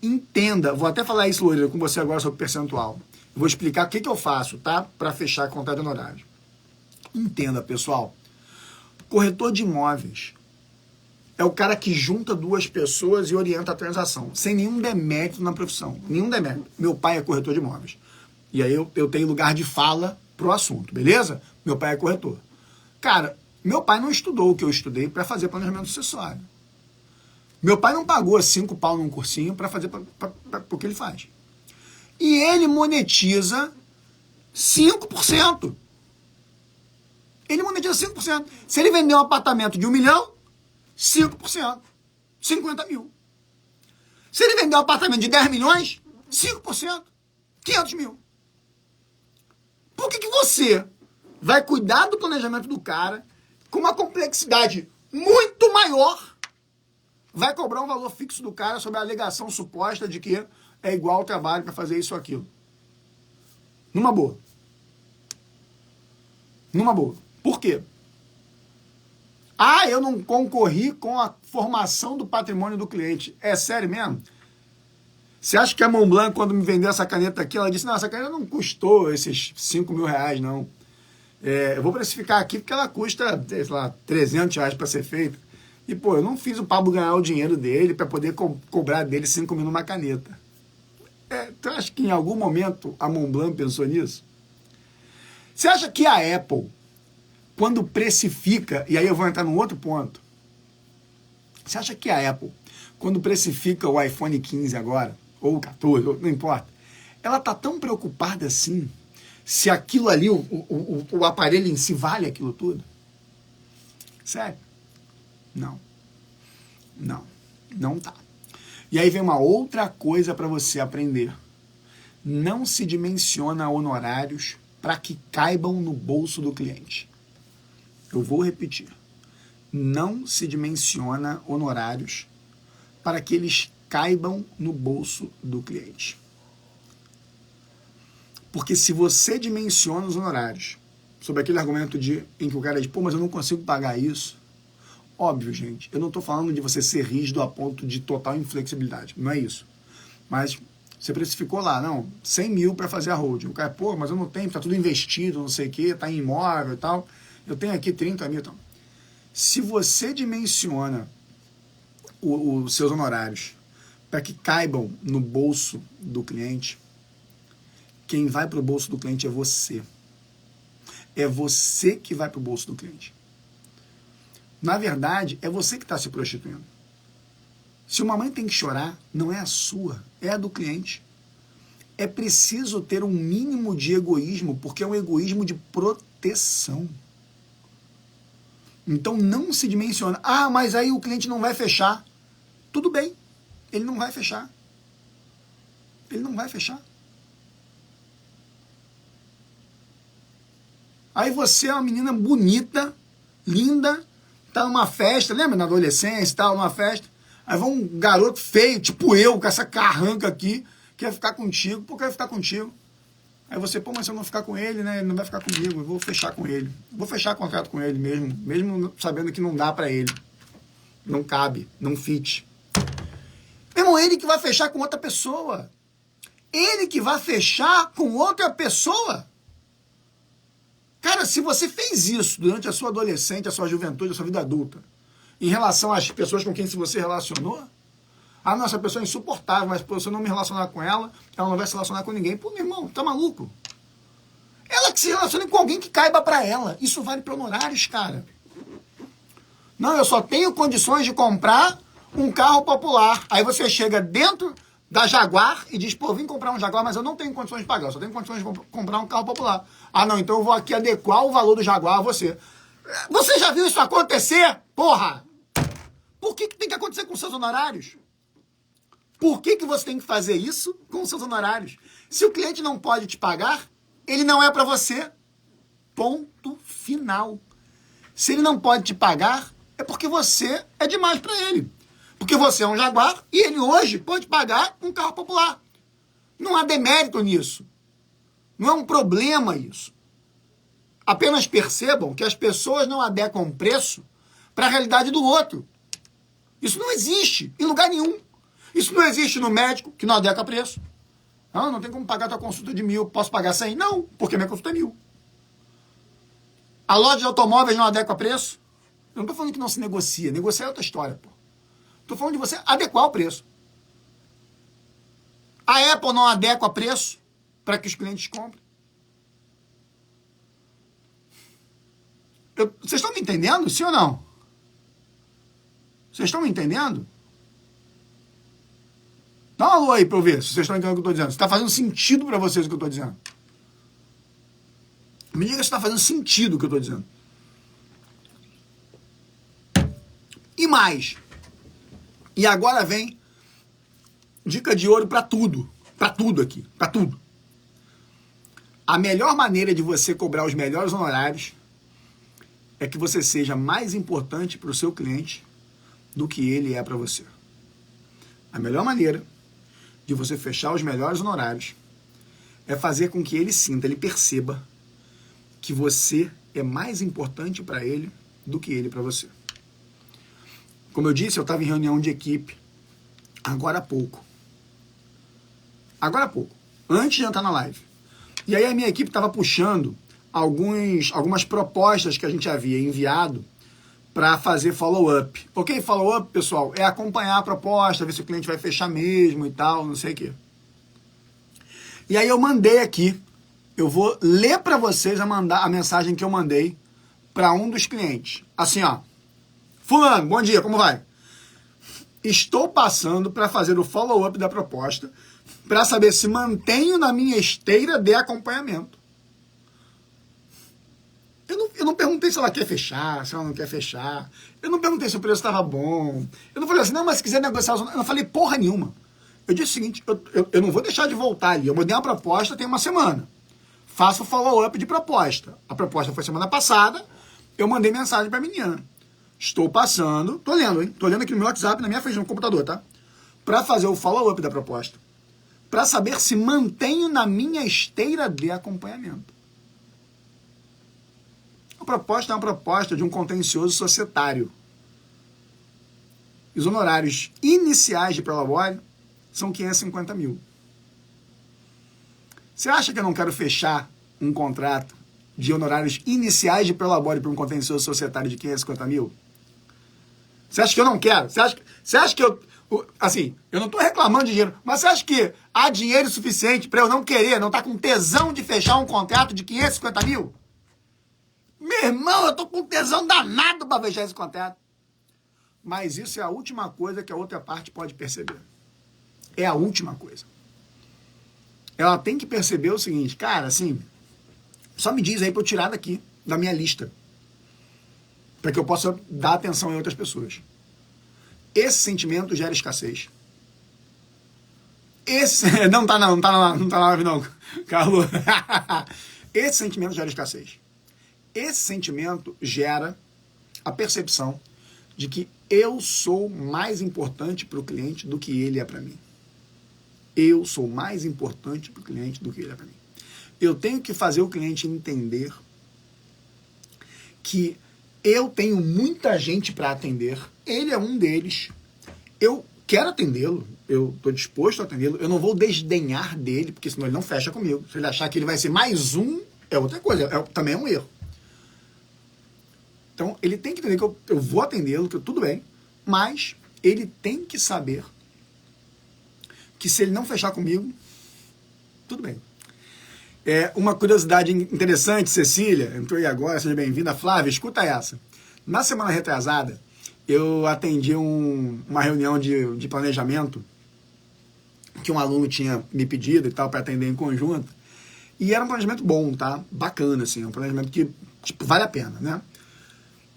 Entenda, vou até falar isso, Lorena, com você agora sobre percentual. Vou explicar o que eu faço, tá? Para fechar a contrato de honorários. Entenda, pessoal. Corretor de imóveis é o cara que junta duas pessoas e orienta a transação, sem nenhum demérito na profissão. Nenhum demérito. Meu pai é corretor de imóveis. E aí eu tenho lugar de fala pro assunto, beleza? Meu pai é corretor. Cara, meu pai não estudou o que eu estudei para fazer planejamento sucessório. Meu pai não pagou 5 pau num cursinho para fazer o que ele faz. E ele monetiza 5%. Ele monetiza 5%. Se ele vender um apartamento de 1 milhão, 5%. 50 mil. Se ele vender um apartamento de 10 milhões, 5%. 500 mil. Por que você vai cuidar do planejamento do cara com uma complexidade muito maior, vai cobrar um valor fixo do cara sobre a alegação suposta de que é igual ao trabalho para fazer isso ou aquilo? Numa boa. Numa boa. Por quê? Ah, eu não concorri com a formação do patrimônio do cliente. É sério mesmo? Você acha que a Montblanc, quando me vendeu essa caneta aqui, ela disse, não, essa caneta não custou esses 5 mil reais, não. Eu vou precificar aqui porque ela custa, sei lá, 300 reais para ser feita. E, pô, eu não fiz o Pablo ganhar o dinheiro dele para poder cobrar dele 5 mil numa caneta. Tu acha que em algum momento a Montblanc pensou nisso? Você acha que a Apple, quando precifica, e aí eu vou entrar num outro ponto, você acha que a Apple, quando precifica o iPhone 15 agora, ou o 14, não importa, ela tá tão preocupada assim, se aquilo ali, o aparelho em si vale aquilo tudo? Sério? Não. Não. Não tá. E aí vem uma outra coisa para você aprender. Não se dimensiona honorários para que caibam no bolso do cliente. Eu vou repetir. Não se dimensiona honorários para que eles caibam no bolso do cliente. Porque se você dimensiona os honorários sobre aquele argumento em que o cara diz, pô, mas eu não consigo pagar isso. Óbvio, gente, eu não estou falando de você ser rígido a ponto de total inflexibilidade. Não é isso. Mas você precificou lá, não, 100 mil para fazer a holding. O cara, pô, mas eu não tenho, está tudo investido, não sei o quê, está em imóvel e tal. Eu tenho aqui 30 mil e tal. Se você dimensiona os seus honorários para que caibam no bolso do cliente, quem vai para o bolso do cliente é você. É você que vai para o bolso do cliente. Na verdade, é você que está se prostituindo. Se uma mãe tem que chorar, não é a sua, é a do cliente. É preciso ter um mínimo de egoísmo, porque é um egoísmo de proteção. Então não se dimensiona. Ah, mas aí o cliente não vai fechar. Tudo bem, ele não vai fechar. Ele não vai fechar. Aí você é uma menina bonita, linda, tá numa festa, lembra na adolescência, tá numa festa, aí vai um garoto feio, tipo eu, com essa carranca aqui, quer ficar contigo, por que vai ficar contigo? Aí você, pô, mas se eu não ficar com ele, né, ele não vai ficar comigo, eu vou fechar com ele. Vou fechar contrato com ele mesmo sabendo que não dá pra ele. Não cabe, não fit. Meu irmão, ele que vai fechar com outra pessoa. Ele que vai fechar com outra pessoa. Cara, se você fez isso durante a sua adolescente, a sua juventude, a sua vida adulta, em relação às pessoas com quem você relacionou, ah, não, essa pessoa é insuportável, mas se eu não me relacionar com ela, ela não vai se relacionar com ninguém. Pô, meu irmão, tá maluco? Ela que se relacione com alguém que caiba pra ela. Isso vale para honorários, cara. Não, eu só tenho condições de comprar um carro popular. Aí você chega dentro da Jaguar e diz, pô, vim comprar um Jaguar, mas eu não tenho condições de pagar, eu só tenho condições de comprar um carro popular. Ah, não, então eu vou aqui adequar o valor do Jaguar a você. Você já viu isso acontecer? Porra! Por que tem que acontecer com seus honorários? Por que você tem que fazer isso com seus honorários? Se o cliente não pode te pagar, ele não é para você. Ponto final. Se ele não pode te pagar, é porque você é demais para ele. Porque você é um Jaguar e ele hoje pode pagar um carro popular. Não há demérito nisso. Não é um problema isso. Apenas percebam que as pessoas não adequam preço para a realidade do outro. Isso não existe em lugar nenhum. Isso não existe no médico, que não adequa preço. Não tem como pagar tua consulta de 1.000, posso pagar 100? Não, porque minha consulta é 1.000. A loja de automóveis não adequa preço? Eu não estou falando que não se negocia. Negociar é outra história, pô. Estou falando de você adequar o preço. A Apple não adequa preço para que os clientes comprem. Vocês estão me entendendo, sim ou não? Vocês estão me entendendo? Dá um alô aí para eu ver se vocês estão entendendo o que eu estou dizendo. Se está fazendo sentido para vocês o que eu estou dizendo. Me diga se está fazendo sentido o que eu estou dizendo. E mais. E agora vem dica de ouro para tudo. Para tudo aqui. Para tudo. A melhor maneira de você cobrar os melhores honorários é que você seja mais importante para o seu cliente do que ele é para você. A melhor maneira de você fechar os melhores honorários é fazer com que ele sinta, ele perceba que você é mais importante para ele do que ele para você. Como eu disse, eu estava em reunião de equipe agora há pouco. Antes de entrar na live. E aí a minha equipe estava puxando algumas propostas que a gente havia enviado para fazer follow-up. Ok? Follow-up, pessoal, é acompanhar a proposta, ver se o cliente vai fechar mesmo e tal, não sei o quê. E aí eu mandei aqui, eu vou ler para vocês a mensagem que eu mandei para um dos clientes. Assim, ó. Fulano, bom dia, como vai? Estou passando para fazer o follow-up da proposta para saber se mantenho na minha esteira de acompanhamento. Eu não perguntei se ela quer fechar, se ela não quer fechar. Eu não perguntei se o preço estava bom. Eu não falei assim, não, mas se quiser negociar... Eu não falei porra nenhuma. Eu disse o seguinte, eu não vou deixar de voltar ali. Eu mandei uma proposta tem uma semana. Faço o follow-up de proposta. A proposta foi semana passada. Eu mandei mensagem para a menina. Estou passando... Tô lendo, hein? Tô lendo aqui no meu WhatsApp, na minha frente, no computador, tá? Para fazer o follow-up da proposta. Para saber se mantenho na minha esteira de acompanhamento. A proposta é uma proposta de um contencioso societário. Os honorários iniciais de prolabore são 550 mil. Você acha que eu não quero fechar um contrato de honorários iniciais de prolabore para um contencioso societário de 550 mil? Você acha que eu não quero? Você acha que eu... Assim, eu não estou reclamando de dinheiro, mas você acha que há dinheiro suficiente para eu não querer, não estar com tesão de fechar um contrato de 550 mil? Meu irmão, eu tô com tesão danado para fechar esse contrato. Mas isso é a última coisa que a outra parte pode perceber. É a última coisa. Ela tem que perceber o seguinte, cara, assim, só me diz aí para eu tirar daqui, da minha lista. Para que eu possa dar atenção em outras pessoas. Esse sentimento gera escassez. Não tá na live não, Carlos. Esse sentimento gera escassez. Esse sentimento gera a percepção de que eu sou mais importante para o cliente do que ele é para mim. Eu sou mais importante para o cliente do que ele é para mim. Eu tenho que fazer o cliente entender que eu tenho muita gente para atender, ele é um deles, eu quero atendê-lo, eu estou disposto a atendê-lo, eu não vou desdenhar dele, porque senão ele não fecha comigo. Se ele achar que ele vai ser mais um, é outra coisa, também é um erro. Então, ele tem que entender que eu vou atendê-lo, que tudo bem, mas ele tem que saber que se ele não fechar comigo, tudo bem. Uma curiosidade interessante, Cecília, entrou aí agora, seja bem-vinda. Flávia, escuta essa. Na semana retrasada, eu atendi uma reunião de planejamento que um aluno tinha me pedido e tal, para atender em conjunto, e era um planejamento bom, tá? Bacana, assim, um planejamento que, tipo, vale a pena, né?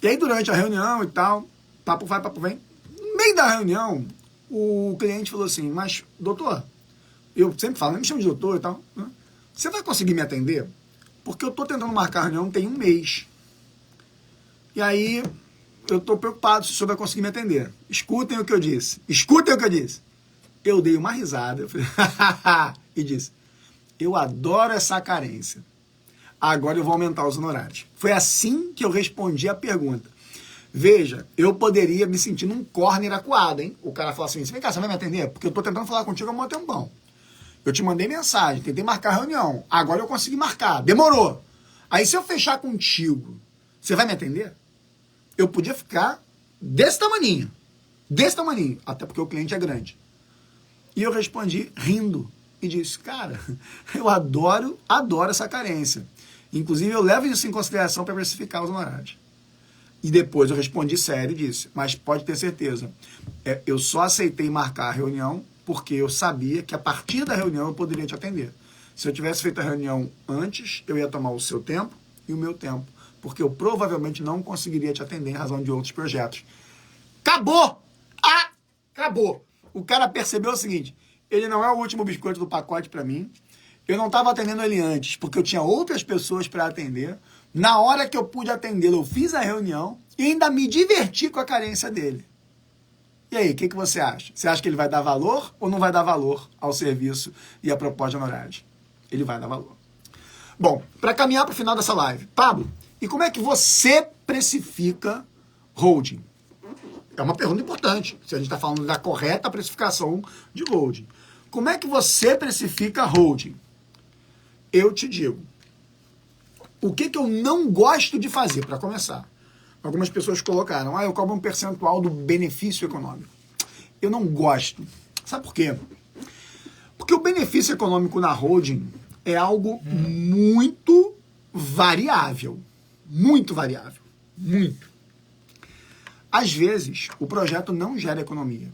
E aí, durante a reunião e tal, papo vai, papo vem. No meio da reunião, o cliente falou assim, mas, doutor, eu sempre falo, me chama de doutor e tal, né? Você vai conseguir me atender? Porque eu estou tentando marcar a reunião tem um mês. E aí, eu estou preocupado se o senhor vai conseguir me atender. Escutem o que eu disse. Escutem o que eu disse. Eu dei uma risada, eu falei, e disse, eu adoro essa carência. agora eu vou aumentar os honorários. Foi assim que eu respondi a pergunta. Veja, eu poderia me sentir num corner acuado, hein? O cara fala assim, vem cá, você vai me atender? Porque eu tô tentando falar contigo há um tempão. Eu te mandei mensagem, tentei marcar a reunião. Agora eu consegui marcar. Demorou. Aí se eu fechar contigo, você vai me atender? Eu podia ficar desse tamaninho. Desse tamaninho. Até porque o cliente é grande. E eu respondi rindo. E disse, cara, eu adoro essa carência. Inclusive eu levo isso em consideração para precificar os honorários. E depois eu respondi sério e disse, mas pode ter certeza, eu só aceitei marcar a reunião porque eu sabia que a partir da reunião eu poderia te atender. Se eu tivesse feito a reunião antes, eu ia tomar o seu tempo e o meu tempo, porque eu provavelmente não conseguiria te atender em razão de outros projetos. Acabou! Acabou! O cara percebeu o seguinte, ele não é o último biscoito do pacote para mim, eu não estava atendendo ele antes, porque eu tinha outras pessoas para atender. Na hora que eu pude atendê-lo, eu fiz a reunião e ainda me diverti com a carência dele. E aí, o que você acha? Você acha que ele vai dar valor ou não vai dar valor ao serviço e à proposta de honorários? Ele vai dar valor. Bom, para caminhar para o final dessa live, Pablo, e como é que você precifica holding? É uma pergunta importante, se a gente está falando da correta precificação de holding. Como é que você precifica holding? Eu te digo. O que eu não gosto de fazer, para começar? Algumas pessoas colocaram, eu cobro um percentual do benefício econômico. Eu não gosto. Sabe por quê? Porque o benefício econômico na holding é algo muito variável. Muito variável. Muito. Às vezes, o projeto não gera economia.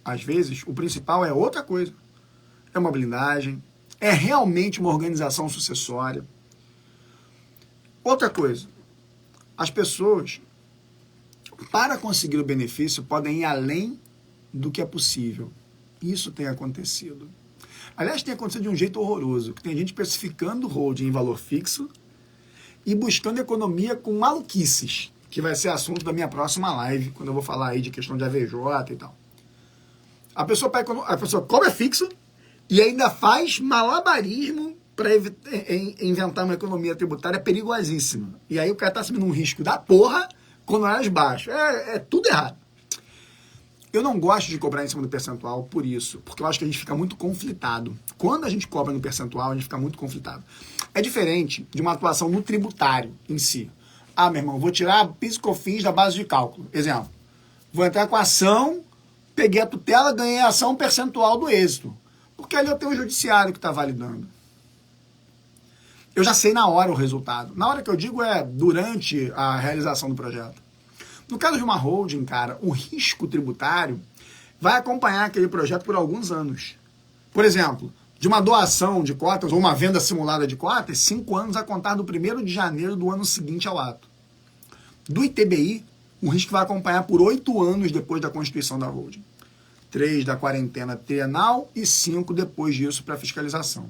Às vezes, o principal é outra coisa. É uma blindagem, é realmente uma organização sucessória. Outra coisa, as pessoas, para conseguir o benefício, podem ir além do que é possível. Isso tem acontecido. Aliás, tem acontecido de um jeito horroroso, que tem gente especificando holding em valor fixo e buscando economia com maluquices, que vai ser assunto da minha próxima live, quando eu vou falar aí de questão de AVJ e tal. A pessoa cobra fixo e ainda faz malabarismo para inventar uma economia tributária perigosíssima. E aí o cara está assumindo um risco da porra com honorários baixos. É tudo errado. Eu não gosto de cobrar em cima do percentual por isso, porque eu acho que a gente fica muito conflitado. Quando a gente cobra no percentual, a gente fica muito conflitado. É diferente de uma atuação no tributário em si. Meu irmão, vou tirar PIS e COFINS da base de cálculo. Exemplo, vou entrar com a ação, peguei a tutela, ganhei a ação percentual do êxito. Porque ali eu tenho o judiciário que está validando. Eu já sei na hora o resultado. Na hora que eu digo é durante a realização do projeto. No caso de uma holding, cara, o risco tributário vai acompanhar aquele projeto por alguns anos. Por exemplo, de uma doação de cotas ou uma venda simulada de cotas, 5 anos a contar do 1º de janeiro do ano seguinte ao ato. Do ITBI, o risco vai acompanhar por 8 anos depois da constituição da holding. 3 da quarentena trienal e 5 depois disso para fiscalização.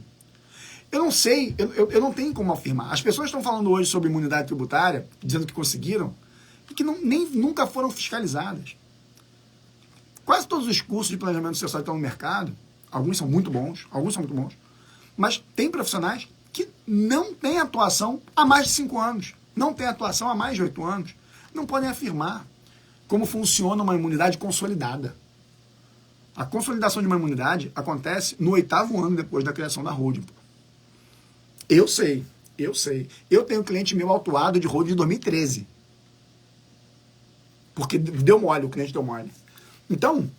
Eu não sei, eu não tenho como afirmar. As pessoas estão falando hoje sobre imunidade tributária, dizendo que conseguiram, e que nunca foram fiscalizadas. Quase todos os cursos de planejamento sucessório estão no mercado, alguns são muito bons, mas tem profissionais que não têm atuação há mais de 5 anos, não têm atuação há mais de 8 anos, não podem afirmar como funciona uma imunidade consolidada. A consolidação de uma imunidade acontece no 8º ano depois da criação da holding. Eu sei. Eu tenho um cliente meu autuado de holding de 2013. Porque deu mole, o cliente deu mole. Então,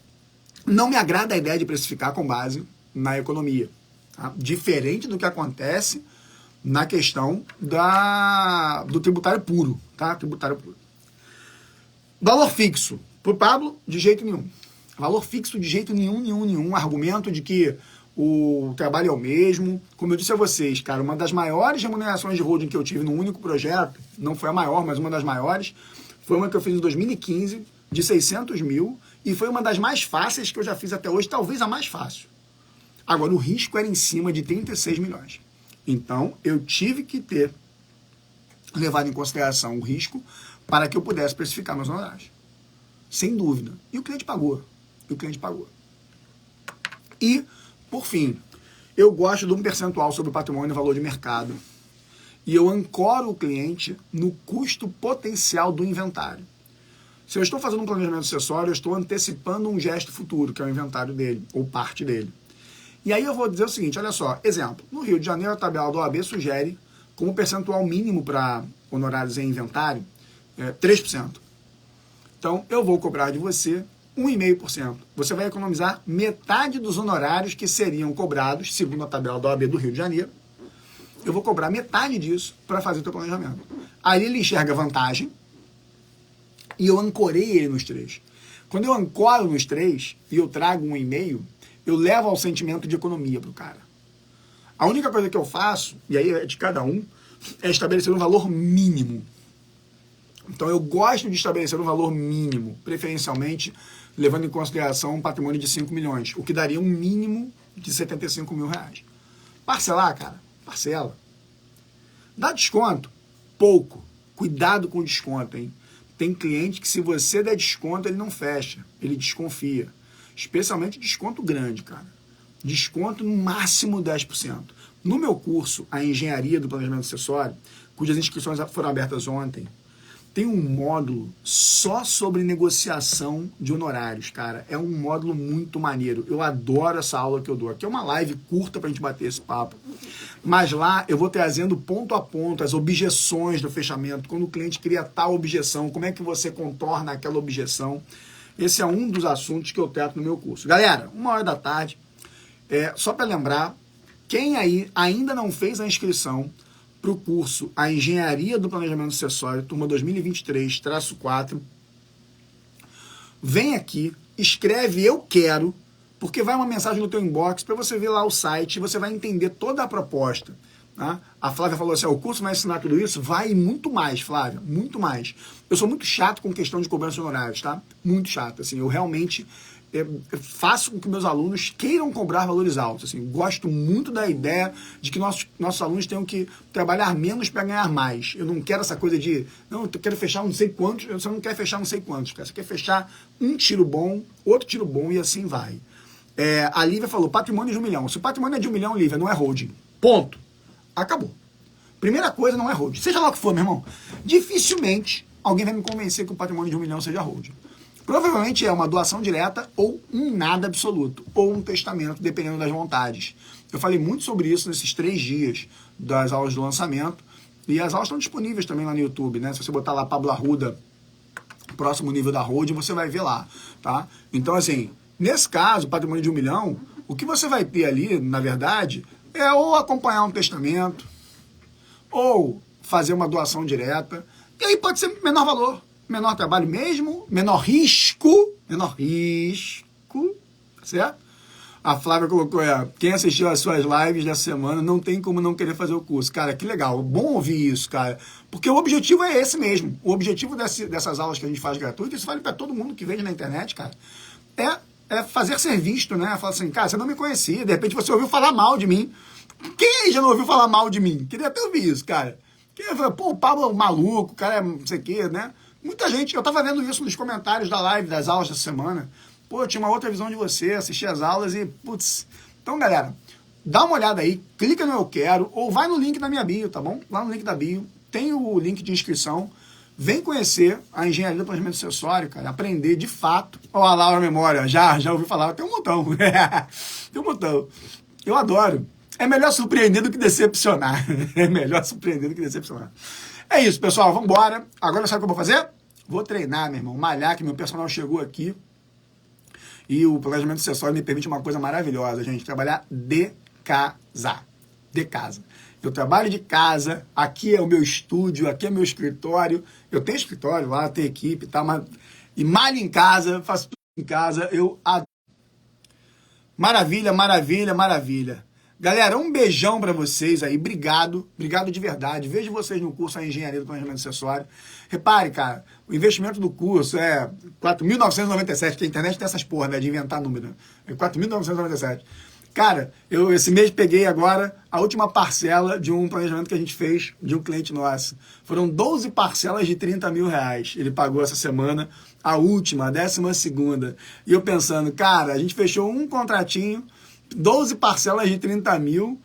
não me agrada a ideia de precificar com base na economia. Tá? Diferente do que acontece na questão do tributário puro. Tá? Tributário puro. Valor fixo. Para o Pablo, de jeito nenhum. Valor fixo de jeito nenhum. Argumento de que o trabalho é o mesmo. Como eu disse a vocês, cara, uma das maiores remunerações de holding que eu tive num único projeto, não foi a maior, mas uma das maiores, foi uma que eu fiz em 2015, de 600 mil, e foi uma das mais fáceis que eu já fiz até hoje, talvez a mais fácil. Agora, o risco era em cima de 36 milhões. Então, eu tive que ter levado em consideração o risco para que eu pudesse precificar meus honorários. Sem dúvida. E o cliente pagou. E, por fim, eu gosto de um percentual sobre o patrimônio e valor de mercado. e eu ancoro o cliente no custo potencial do inventário. Se eu estou fazendo um planejamento acessório, eu estou antecipando um gesto futuro, que é o inventário dele, ou parte dele. E aí eu vou dizer o seguinte, olha só, exemplo, no Rio de Janeiro a tabela do OAB sugere como percentual mínimo para honorários em inventário 3%. Então eu vou cobrar de você 1,5%. Você vai economizar metade dos honorários que seriam cobrados, segundo a tabela da OAB do Rio de Janeiro. Eu vou cobrar metade disso para fazer o teu planejamento. Aí ele enxerga vantagem e eu ancorei ele nos 3. Quando eu ancoro nos 3 e eu trago 1,5%, eu levo ao sentimento de economia para o cara. A única coisa que eu faço, e aí é de cada um, é estabelecer um valor mínimo. Então eu gosto de estabelecer um valor mínimo, preferencialmente levando em consideração um patrimônio de 5 milhões, o que daria um mínimo de 75 mil reais. Parcelar, cara, parcela. Dá desconto? Pouco. Cuidado com o desconto, hein? Tem cliente que se você der desconto, ele não fecha, ele desconfia. Especialmente desconto grande, cara. Desconto no máximo 10%. No meu curso, a Engenharia do Planejamento Acessório, cujas inscrições foram abertas ontem, tem um módulo só sobre negociação de honorários, cara. É um módulo muito maneiro. Eu adoro essa aula que eu dou. Aqui é uma live curta pra gente bater esse papo. Mas lá eu vou trazendo ponto a ponto as objeções do fechamento. Quando o cliente cria tal objeção, como é que você contorna aquela objeção. Esse é um dos assuntos que eu trato no meu curso. Galera, 13h, só para lembrar, quem aí ainda não fez a inscrição para o curso A Engenharia do Planejamento Acessório, turma 2023-4, vem aqui, escreve eu quero, porque vai uma mensagem no teu inbox para você ver lá o site e você vai entender toda a proposta. Tá? A Flávia falou assim, o curso vai ensinar tudo isso? Vai muito mais, Flávia, muito mais. Eu sou muito chato com questão de cobrança de honorários, tá? Muito chato, assim, eu realmente faço com que meus alunos queiram cobrar valores altos, assim, gosto muito da ideia de que nossos alunos tenham que trabalhar menos para ganhar mais. Eu não quero essa coisa de, não, eu quero fechar não sei quantos, você não quer fechar não sei quantos, cara. Você quer fechar um tiro bom, outro tiro bom e assim vai. A Lívia falou, patrimônio de 1 milhão. Se o patrimônio é de 1 milhão, Lívia, não é holding. Ponto. Acabou. Primeira coisa, não é holding. Seja lá o que for, meu irmão. Dificilmente alguém vai me convencer que o patrimônio de 1 milhão seja holding. Provavelmente é uma doação direta ou um nada absoluto, ou um testamento, dependendo das vontades. Eu falei muito sobre isso nesses 3 dias das aulas do lançamento, e as aulas estão disponíveis também lá no YouTube, né? Se você botar lá Pablo Arruda, próximo nível da holding, você vai ver lá, tá? Então, assim, nesse caso, patrimônio de 1 milhão, o que você vai ter ali, na verdade, é ou acompanhar um testamento, ou fazer uma doação direta, e aí pode ser menor valor, menor trabalho mesmo, menor risco, certo? A Flávia colocou, quem assistiu às suas lives dessa semana não tem como não querer fazer o curso. Cara, que legal, bom ouvir isso, cara, porque o objetivo é esse mesmo, o objetivo dessas aulas que a gente faz gratuitas, isso vale para todo mundo que vende na internet, cara, é fazer ser visto, né? Falar assim, cara, você não me conhecia, de repente você ouviu falar mal de mim. Quem aí já não ouviu falar mal de mim? Queria até ouvir isso, cara. Pô, o Pablo é um maluco, o cara é não sei o quê, né? Muita gente, eu tava vendo isso nos comentários da live, das aulas dessa semana. Pô, eu tinha uma outra visão de você, assisti as aulas e, putz. Então, galera, dá uma olhada aí, clica no Eu Quero, ou vai no link da minha bio, tá bom? Lá no link da bio, tem o link de inscrição. Vem conhecer a Engenharia do Planejamento Acessório, cara, aprender de fato. Ó, a Laura Memória, já ouvi falar, tem um montão. Tem um montão. Eu adoro. É melhor surpreender do que decepcionar. É melhor surpreender do que decepcionar. É isso, pessoal, vamos embora. Agora sabe o que eu vou fazer? Vou treinar, meu irmão, malhar, que meu personal chegou aqui. E o planejamento acessório me permite uma coisa maravilhosa, gente, trabalhar de casa. De casa. Eu trabalho de casa, aqui é o meu estúdio, aqui é meu escritório. Eu tenho escritório lá, tenho equipe, tá? E malho em casa, faço tudo em casa, eu adoro. Maravilha, maravilha, maravilha. Galera, um beijão pra vocês aí, obrigado de verdade. Vejo vocês no curso A Engenharia do Planejamento Acessório. Repare, cara, o investimento do curso é 4.997, que a internet tem essas porra, né, de inventar número. É 4.997. Cara, eu esse mês peguei agora a última parcela de um planejamento que a gente fez de um cliente nosso. Foram 12 parcelas de 30 mil reais. Ele pagou essa semana, a última, a 12ª. E eu pensando, cara, a gente fechou um contratinho, 12 parcelas de 30 mil,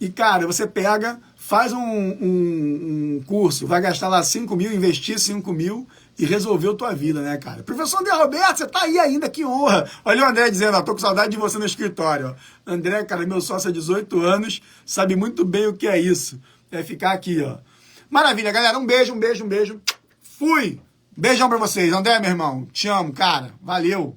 e, cara, você pega, faz um curso, vai gastar lá 5 mil, investir 5 mil e resolveu tua vida, né, cara? Professor André Roberto, você tá aí ainda, que honra. Olha o André dizendo, ó, tô com saudade de você no escritório, ó. André, cara, meu sócio há 18 anos, sabe muito bem o que é isso. É ficar aqui, ó. Maravilha, galera, um beijo, um beijo, um beijo. Fui! Beijão pra vocês. André, meu irmão, te amo, cara. Valeu!